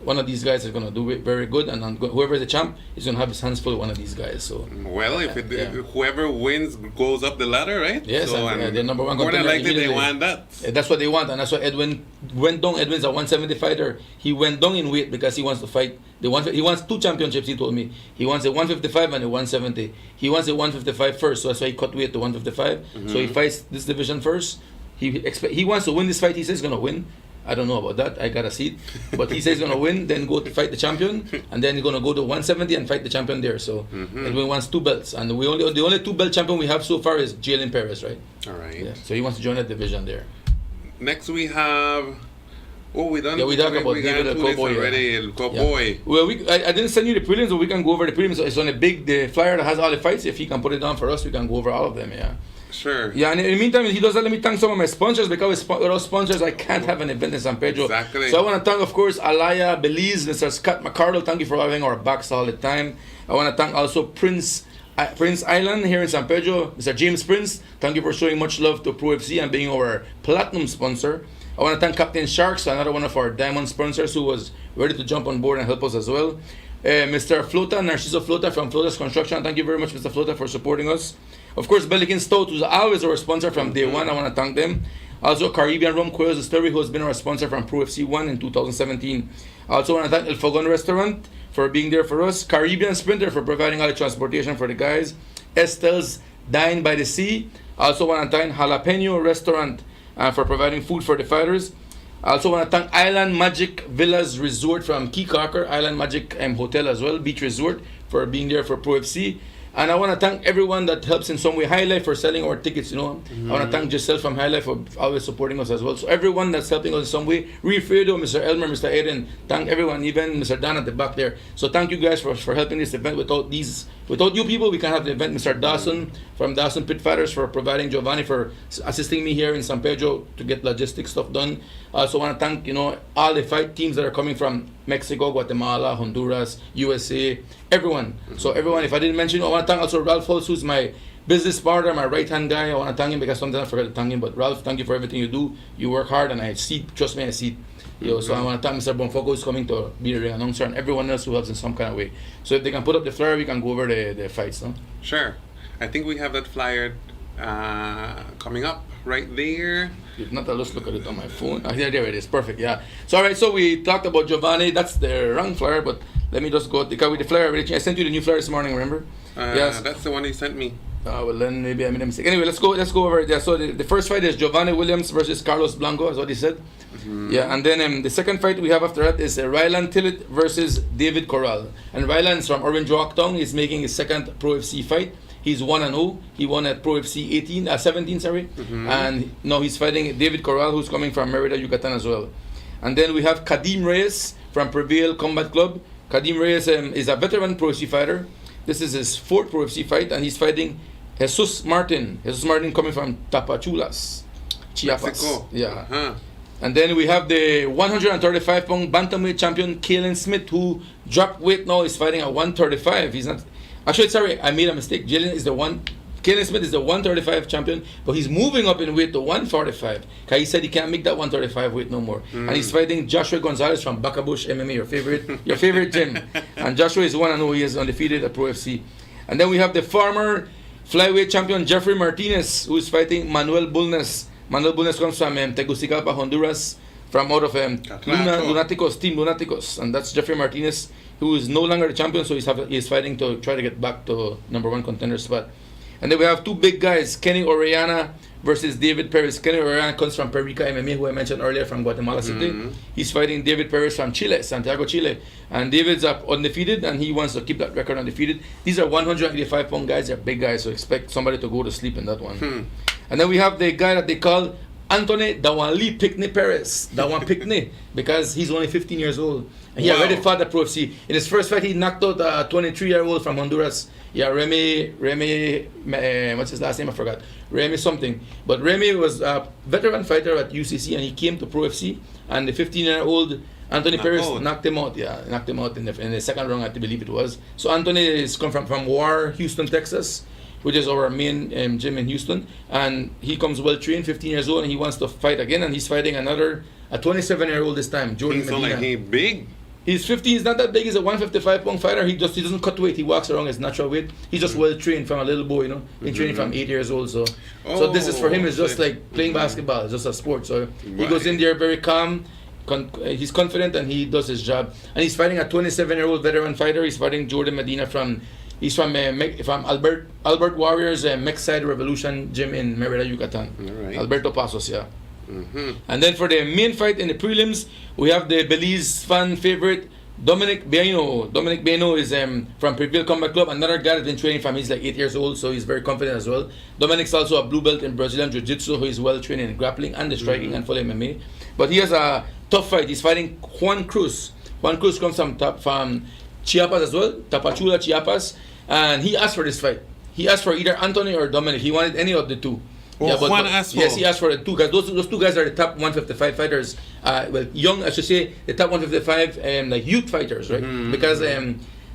one of these guys is going to do it very good, and whoever is the champ is going to have his hands full with one of these guys. So whoever wins goes up the ladder, right? Yes, so, and the number one more than contender. likely they want that. That's what they want, and that's why Edwin went down. Edwin's a 170 fighter. He went down in weight because he wants to fight he wants 2 championships. He told me he wants a 155 and a 170. He wants a 155 first, so that's why he cut weight to 155. So he fights this division first. He wants to win this fight. He says he's gonna win. I don't know about that. I gotta see it. But he says he's gonna win, then go to fight the champion, and then he's gonna go to 170 and fight the champion there. So Edwin wants 2 belts, and the only 2 belt champion we have so far is Jalen Perez, right? All right. Yeah. So he wants to join that division there. Next we have. Oh, we done. Yeah, we talked about David El Cowboy already. El Cowboy. Well, I didn't send you the prelims, but we can go over the prelims. It's on the flyer that has all the fights. If he can put it down for us, we can go over all of them. Yeah. Sure. Yeah, and in the meantime, he doesn't let me thank some of my sponsors because without sponsors, I can't have an event in San Pedro. Exactly. So I want to thank, of course, Alaya, Belize, Mr. Scott McCardle. Thank you for having our backs all the time. I want to thank also Prince Island here in San Pedro, Mr. James Prince. Thank you for showing much love to Pro FC and being our platinum sponsor. I want to thank Captain Sharks, another one of our diamond sponsors who was ready to jump on board and help us as well. Mr. Flota, Narciso Flota from Flota's Construction. Thank you very much, Mr. Flota, for supporting us. Of course, Belikin Stout, who's always our sponsor from day one. I want to thank them. Also, Caribbean Rum Coils Distillery, who has been our sponsor from Pro FC 1 in 2017. I also want to thank El Fogon Restaurant for being there for us. Caribbean Sprinter for providing all the transportation for the guys. Estel's Dine by the Sea. I also want to thank Jalapeno Restaurant for providing food for the fighters. I also want to thank Island Magic Villas Resort from Keycocker, Island Magic Hotel as well, Beach Resort, for being there for Pro FC. And I want to thank everyone that helps in some way. High Life for selling our tickets, I want to thank Giselle from High Life for always supporting us as well. So everyone that's helping us in some way, Refredo, Mr. Elmer, Mr. Aiden, thank everyone, even Mr. Dan at the back there. So thank you guys for helping this event. Without you people, we can't have the event. Mr. Dawson from Dawson Pit Fighters for providing, Giovanni for assisting me here in San Pedro to get logistics stuff done. I also want to thank, all the fight teams that are coming from Mexico, Guatemala, Honduras, USA, everyone. So everyone, if I didn't mention, I want to thank also Ralph Holtz, who's my business partner, my right-hand guy. I want to thank him because sometimes I forget to thank him. But Ralph, thank you for everything you do. You work hard, and I see, trust me, I see. So I want to thank Mr. Bonfoco, who's coming to be the ring announcer, and everyone else who helps in some kind of way. So if they can put up the flyer, we can go over the fights, no? Sure. I think we have that flyer coming up right there. If not, I'll just look at it on my phone. There it is. Perfect, yeah. So, all right, so we talked about Giovanni. That's the wrong flyer, but let me just go because with the flyer. I sent you the new flyer this morning, remember? Yes. That's the one he sent me. Well, then maybe I made a mistake. Anyway, let's go over it. Yeah, so the first fight is Giovanni Williams versus Carlos Blanco, is what he said. Yeah, and then the second fight we have after that is Rylan Tillett versus David Corral. And Rylan's from Orange Rock Town. He's making his second Pro FC fight. He's 1-0. He won at Pro FC 17, and now he's fighting David Corral, who's coming from Merida, Yucatan as well. And then we have Kadim Reyes from Prevail Combat Club. Kadim Reyes is a veteran Pro FC fighter. This is his 4th Pro FC fight, and he's fighting Jesus Martin. Jesus Martin coming from Tapachulas, Chiapas. Mexico. Yeah. And then we have the 135-pound bantamweight champion Kalen Smith, who dropped weight now. Is fighting at 135. He's not. Actually, sorry, I made a mistake. Kalen Smith is the 135 champion, but he's moving up in weight to 145. Because he said he can't make that 135 weight no more. And he's fighting Joshua Gonzalez from Bacabush MMA, your favorite gym. And Joshua is 1-0. He is undefeated at Pro FC. And then we have the former flyweight champion Jeffrey Martinez, who is fighting Manuel Bulnes. Manuel Bulnes comes from Tegucigalpa, Honduras, from out of Lunaticos, Team Lunaticos. And that's Jeffrey Martinez, who is no longer the champion, so he's fighting to try to get back to #1 contender spot. And then we have two big guys, Kenny Orellana versus David Perez. Kenny Orellana comes from Perica MMA, who I mentioned earlier, from Guatemala City. He's fighting David Perez from Chile, Santiago, Chile. And David's up undefeated, and he wants to keep that record undefeated. These are 185-pound guys. They're big guys, so expect somebody to go to sleep in that one. And then we have the guy that they call Anthony Dawanli Pickney Perez. Dawan Pickney, because he's only 15 years old. And he already fought at Pro FC. In his first fight, he knocked out a 23-year-old from Honduras. Yeah, Remy, what's his last name? I forgot. Remy something. But Remy was a veteran fighter at UCC, and he came to Pro FC. And the 15-year-old Anthony Perez knocked him out. Yeah, knocked him out in the second round, I believe it was. So Anthony is come from War, Houston, Texas, which is our main gym in Houston. And he comes well trained, 15 years old, and he wants to fight again. And he's fighting a 27-year-old this time, Jordan Medina. Like he's big. He's 15. He's not that big. He's a 155-pound fighter. He doesn't cut weight. He walks around his natural weight. He's just well trained from a little boy. Been training from 8 years old. So this is for him. It's just like playing basketball. It's just a sport. So he goes in there very calm. He's confident, and he does his job. And he's fighting a 27-year-old veteran fighter. He's fighting Jordan Medina from Albert Warriors Mexside Revolution Gym in Merida, Yucatan. Right. Alberto Pasos, yeah. And then for the main fight in the prelims, we have the Belize fan favorite Dominic Biano. Dominic Biano is from Prevail Combat Club, another guy that's been training from he's like 8 years old, so he's very confident as well. Dominic's also a blue belt in Brazilian Jiu-Jitsu, who is well trained in grappling and the striking and full MMA. But he has a tough fight. He's fighting Juan Cruz. Juan Cruz comes from Chiapas as well, Tapachula, Chiapas, and he asked for this fight. He asked for either Anthony or Dominic. He wanted any of the two. Juan asked for. Yes, he asked for the two guys. Those two guys are the top 155 fighters. Young, I should say, the top 155 like youth fighters, right? Because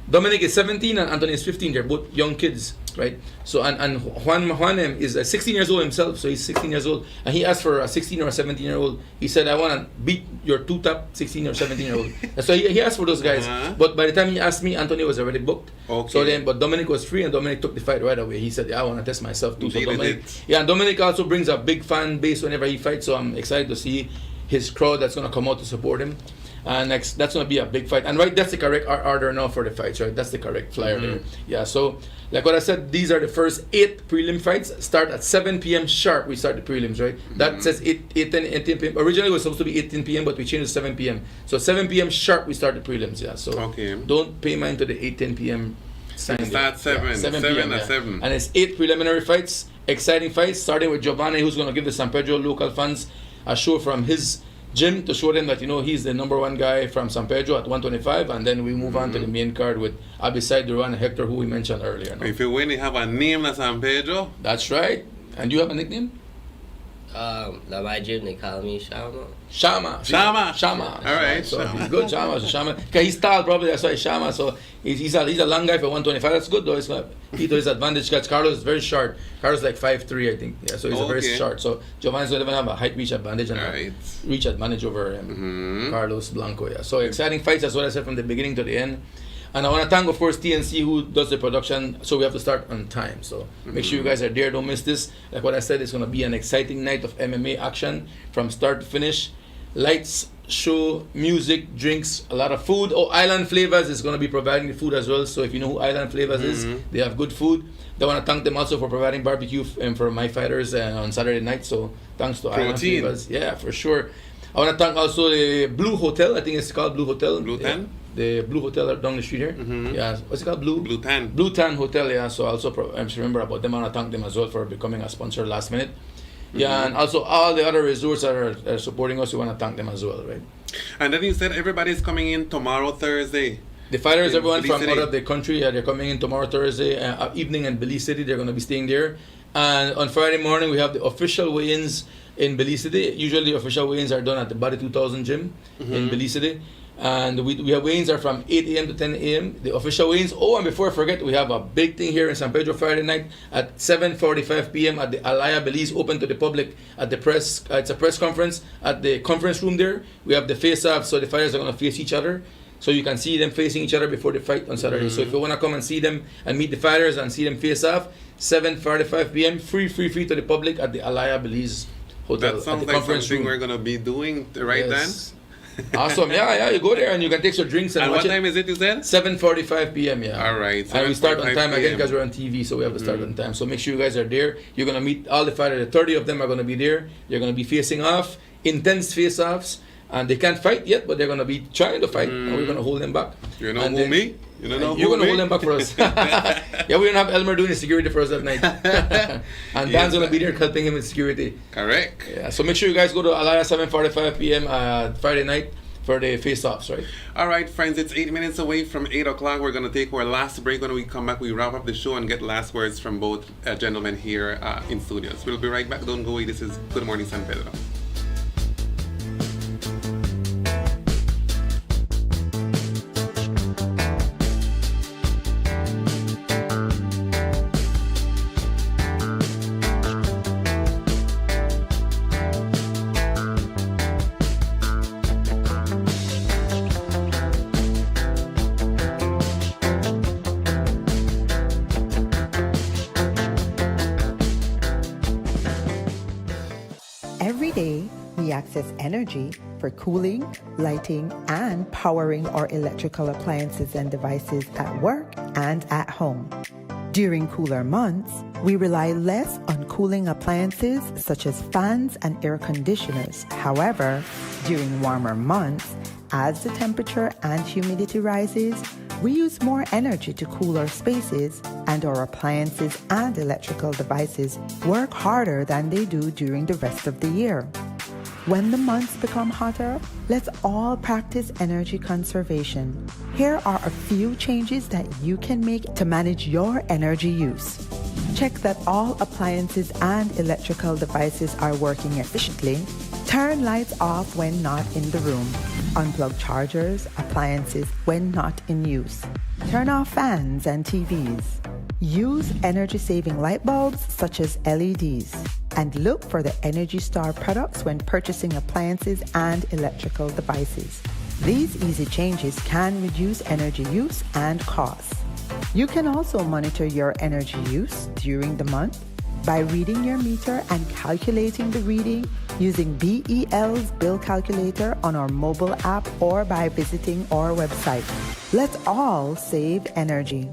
Dominic is 17 and Anthony is 15. They're both young kids, right? So and Juan is 16 years old himself. So he's 16 years old, and he asked for a 16 or a 17-year-old. He said, "I want to beat your two top 16 or 17-year-old." So he asked for those guys. But by the time he asked me, Anthony was already booked. Okay. So but Dominic was free, and Dominic took the fight right away. He said, "Yeah, I want to test myself too." So and Dominic also brings a big fan base whenever he fights. So I'm excited to see his crowd that's going to come out to support him. And that's going to be a big fight. And that's the correct order now for the fights, right? That's the correct flyer there. Yeah, so like what I said, these are the first 8 prelim fights. Start at 7 p.m. sharp. We start the prelims, right? That says 8 10 p.m. Originally it was supposed to be 8 p.m., but we changed to 7 p.m. So 7 p.m. sharp we start the prelims, yeah. So don't pay mind to the 8 10 p.m. sign. It starts 7. 7 p.m. at 7. And it's 8 preliminary fights, exciting fights, starting with Giovanni, who's going to give the San Pedro local fans a show from his gym to show them that he's the number one guy from San Pedro at 125, and then we move on to the main card with Abisai Duran and Hector, who we mentioned earlier. No? If you win, you have a name like San Pedro. That's right. And you have a nickname? My gym, they call me Shama. Shama. All right. So he's good, Shama. Because he's tall, probably that's why Shama. So he's a long guy for 125. That's good though. It's not to his advantage because Carlos is very short. Carlos is like 5'3", I think. Yeah, so he's a very short. So Giovanni's going to have a height reach advantage and a reach advantage over Carlos Blanco. Yeah. So exciting fights. That's what I said from the beginning to the end. And I want to thank, of course, TNC, who does the production, so we have to start on time. So make sure you guys are there. Don't miss this. Like what I said, it's going to be an exciting night of MMA action from start to finish. Lights, show, music, drinks, a lot of food. Island Flavors is going to be providing the food as well. So if you know who Island Flavors is, they have good food. I want to thank them also for providing barbecue for my fighters on Saturday night. So thanks to Island Flavors. Yeah, for sure. I want to thank also the Blue Hotel. I think it's called Blue Hotel. Blue Tan? The Blue Hotel down the street here. Yeah, what's it called? Blue Tan. Blue Tan Hotel, yeah. So also I just remember about them. I want to thank them as well for becoming a sponsor last minute. Yeah, and also all the other resorts that are supporting us, we want to thank them as well, right? And then you said everybody's coming in tomorrow, Thursday. The fighters, everyone from out of the country, they're coming in tomorrow, Thursday evening in Belize City. They're going to be staying there. And on Friday morning, we have the official weigh-ins in Belize City. Usually the official weigh-ins are done at the Body 2000 gym in Belize City. And we have weigh-ins are from 8 a.m. to 10 a.m. The official weigh-ins. And before I forget, we have a big thing here in San Pedro Friday night at 7:45 p.m. at the Alaya Belize, open to the public at the press. It's a press conference at the conference room there. We have the face-off, so the fighters are going to face each other. So you can see them facing each other before the fight on Saturday. So if you want to come and see them and meet the fighters and see them face off, 7:45 p.m. free to the public at the Alaya Belize Hotel. That sounds like something we're going to be doing right then. Awesome. Yeah. You go there and you can take some drinks and And watch what time is it, you said? 7:45 p.m. Yeah. All right. And we start on 7:45 time again PM. because we're on TV, so we have to start on time. So make sure you guys are there. You're gonna meet all the fighters. 30 of them are gonna be there. You're gonna be facing off, intense face-offs, and they can't fight yet, but they're gonna be trying to fight, and we're gonna hold them back. You know And who then- me? You don't know You're who gonna me? hold them back for us. Yeah, we're gonna have Elmer doing the security for us that night, and Dan's gonna be there helping him with security. Correct. Yeah. So make sure you guys go to Alaya 7:45 p.m. Friday night for the face-offs, right? All right, friends, it's 8 minutes away from 8 o'clock. We're going to take our last break. When we come back, we wrap up the show and get last words from both gentlemen here in studios. We'll be right back. Don't go away. This is Good Morning San Pedro. Every day, we access energy for cooling, lighting, and powering our electrical appliances and devices at work and at home. During cooler months, we rely less on cooling appliances such as fans and air conditioners. However, during warmer months, as the temperature and humidity rises, we use more energy to cool our spaces, and our appliances and electrical devices work harder than they do during the rest of the year. When the months become hotter, let's all practice energy conservation. Here are a few changes that you can make to manage your energy use. Check that all appliances and electrical devices are working efficiently. Turn lights off when not in the room. Unplug chargers, appliances when not in use. Turn off fans and TVs. Use energy-saving light bulbs such as LEDs. And look for the Energy Star products when purchasing appliances and electrical devices. These easy changes can reduce energy use and costs. You can also monitor your energy use during the month by reading your meter and calculating the reading using BEL's bill calculator on our mobile app or by visiting our website. Let's all save energy.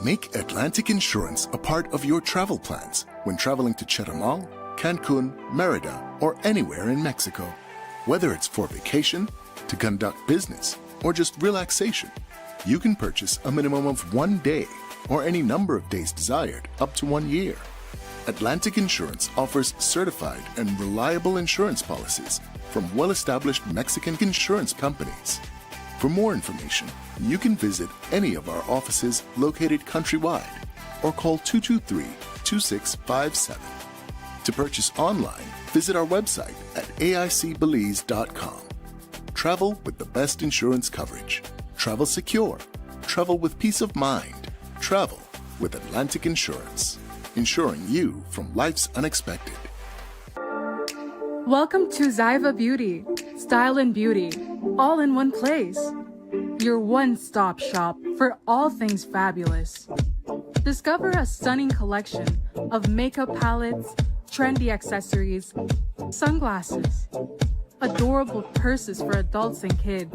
Make Atlantic Insurance a part of your travel plans when traveling to Chetumal, Cancun, Merida, or anywhere in Mexico. Whether it's for vacation, to conduct business, or just relaxation, you can purchase a minimum of 1 day or any number of days desired up to 1 year. Atlantic Insurance offers certified and reliable insurance policies from well-established Mexican insurance companies. For more information, you can visit any of our offices located countrywide or call 223-2657. To purchase online, visit our website at aicbelize.com. Travel with the best insurance coverage. Travel secure. Travel with peace of mind. Travel with Atlantic Insurance, insuring you from life's unexpected. Welcome to Zyva Beauty, style and beauty, all in one place. Your one-stop shop for all things fabulous. Discover a stunning collection of makeup palettes, trendy accessories, sunglasses, adorable purses for adults and kids,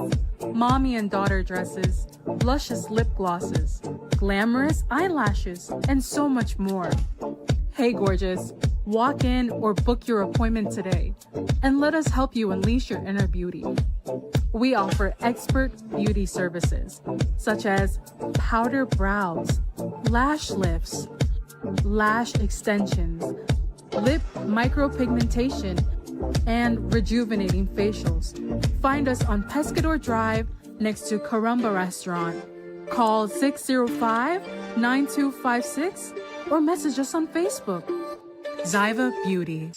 mommy and daughter dresses, luscious lip glosses, glamorous eyelashes, and so much more. Hey gorgeous, walk in or book your appointment today and let us help you unleash your inner beauty. We offer expert beauty services such as powder brows, lash lifts, lash extensions, lip micropigmentation, and rejuvenating facials. Find us on Pescador Drive next to Caramba Restaurant. Call 605-9256 or message us on Facebook. Zyva Beauty.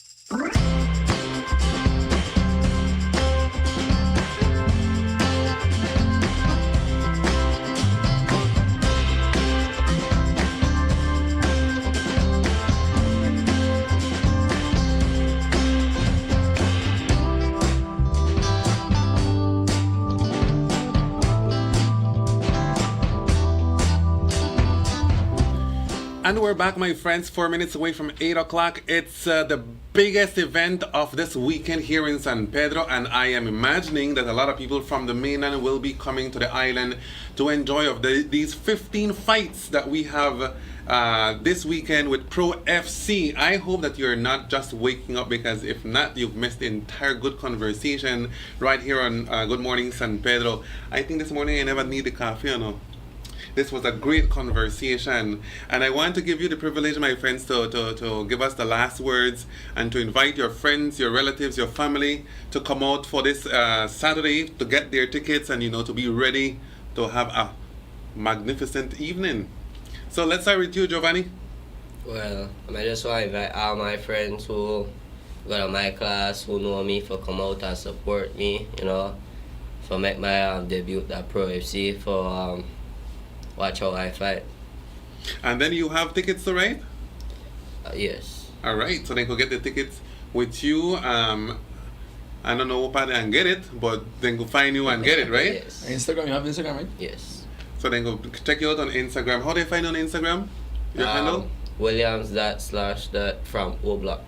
And we're back, my friends, 4 minutes away from 8 o'clock. It's the biggest event of this weekend here in San Pedro, and I am imagining that a lot of people from the mainland will be coming to the island to enjoy of these 15 fights that we have this weekend with Pro FC. I hope that you're not just waking up, because if not, you've missed the entire good conversation right here on Good Morning San Pedro. I think this morning I never need the coffee, you know. This was a great conversation, and I want to give you the privilege, my friends, to give us the last words and to invite your friends, your relatives, your family to come out for this Saturday to get their tickets and, you know, to be ready to have a magnificent evening. So let's start with you, Giovanni. Well, I just want to invite all my friends who go to my class, who know me, for come out and support me, you know, for make my debut at Pro FC, for watch how I fight. And then you have tickets to ride? Yes. All right, so they could get the tickets with you. I don't know what and get it, but then go find you and get it, right? Yes. Instagram, you have Instagram, right? Yes. So then go check you out on Instagram. How do you find you on Instagram? Your handle? Williams.slash.from O-Block.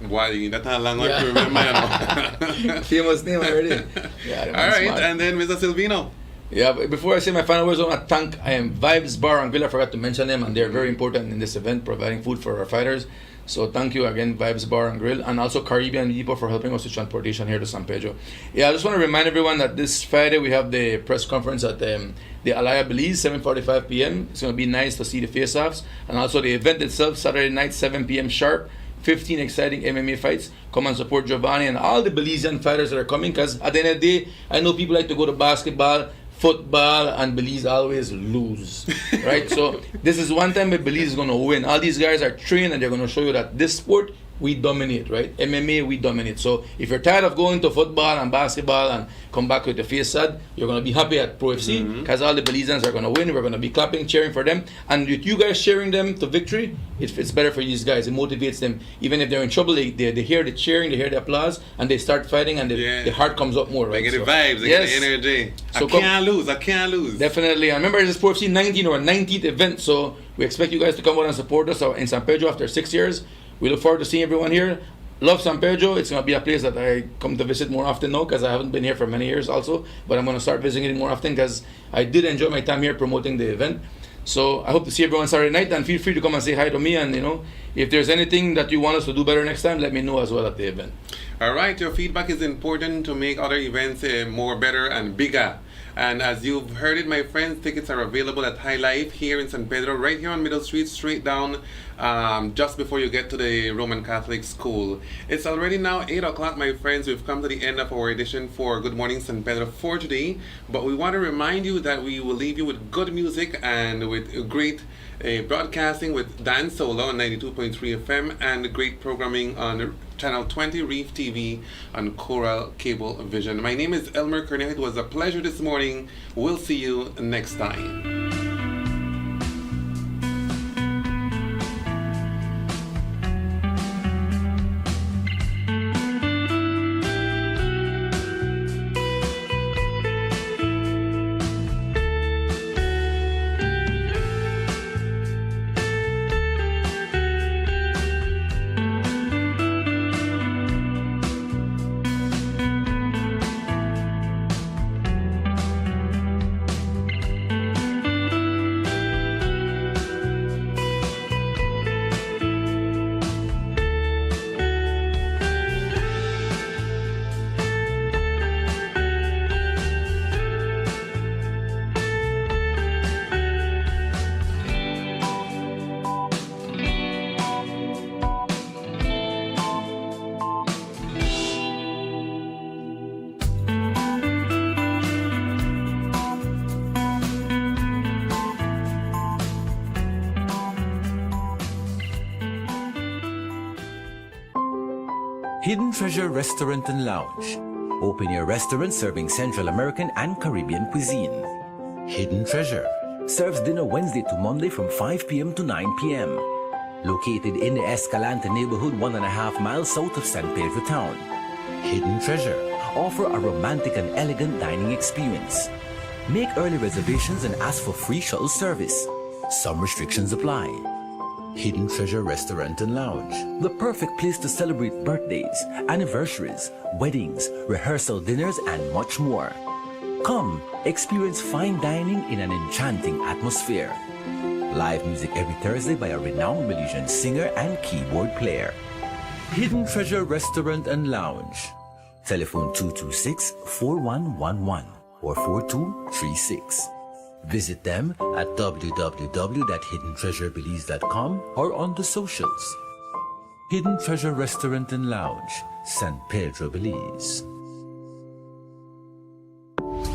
Why? That's a long one to remember. Famous name already. Yeah, all right, smart. And then Mr. Silvino. Yeah, but before I say my final words, I want to thank Vibes Bar and Grill. I forgot to mention them, and they're very important in this event, providing food for our fighters. So thank you again, Vibes Bar and Grill, and also Caribbean Depot for helping us with transportation here to San Pedro. Yeah, I just want to remind everyone that this Friday we have the press conference at the Alaya Belize, 7:45 p.m. It's going to be nice to see the face-offs, and also the event itself, Saturday night, 7 p.m. sharp. 15 exciting MMA fights. Come and support Giovanni and all the Belizean fighters that are coming, because at the end of the day, I know people like to go to basketball, football, and Belize always lose, right? So this is one time that Belize is going to win. All these guys are trained, and they're going to show you that this sport, we dominate, right? MMA, we dominate. So if you're tired of going to football and basketball and come back with the face sad, you're going to be happy at Pro FC, because all the Belizeans are going to win. We're going to be clapping, cheering for them. And with you guys cheering them to victory, it's better for these guys. It motivates them. Even if they're in trouble, they hear the cheering, they hear the applause, and they start fighting, and the heart comes up more, right? They get the vibes, they get the energy. So I can't lose. Definitely. And remember, this is Pro FC 19 or 19th event, so we expect you guys to come out and support us in San Pedro after 6 years. We look forward to seeing everyone here. Love San Pedro. It's going to be a place that I come to visit more often now, because I haven't been here for many years also. But I'm going to start visiting it more often, because I did enjoy my time here promoting the event. So I hope to see everyone Saturday night, and feel free to come and say hi to me. And, you know, if there's anything that you want us to do better next time, let me know as well at the event. All right. Your feedback is important to make other events more better and bigger. And as you've heard it, my friends, tickets are available at High Life here in San Pedro, right here on Middle Street, straight down just before you get to the Roman Catholic School. It's already now 8 o'clock, my friends. We've come to the end of our edition for Good Morning San Pedro for today. But we want to remind you that we will leave you with good music and with great broadcasting with Dan Solo on 92.3 FM and great programming on Channel 20 Reef TV on Coral Cable Vision. My name is Elmer Kerner. It was a pleasure this morning. We'll see you next time. Hidden Treasure Restaurant and Lounge. Open your restaurant serving Central American and Caribbean cuisine. Hidden Treasure serves dinner Wednesday to Monday from 5 p.m. to 9 p.m. Located in the Escalante neighborhood 1.5 miles south of San Pedro town. Hidden Treasure offer a romantic and elegant dining experience. Make early reservations and ask for free shuttle service. Some restrictions apply. Hidden Treasure Restaurant and Lounge, the perfect place to celebrate birthdays, anniversaries, weddings, rehearsal dinners, and much more. Come, experience fine dining in an enchanting atmosphere. Live music every Thursday by a renowned Malaysian singer and keyboard player. Hidden Treasure Restaurant and Lounge. Telephone 226-4111 or 4236. Visit them at www.hiddentreasurebelize.com or on the socials. Hidden Treasure Restaurant and Lounge, San Pedro, Belize.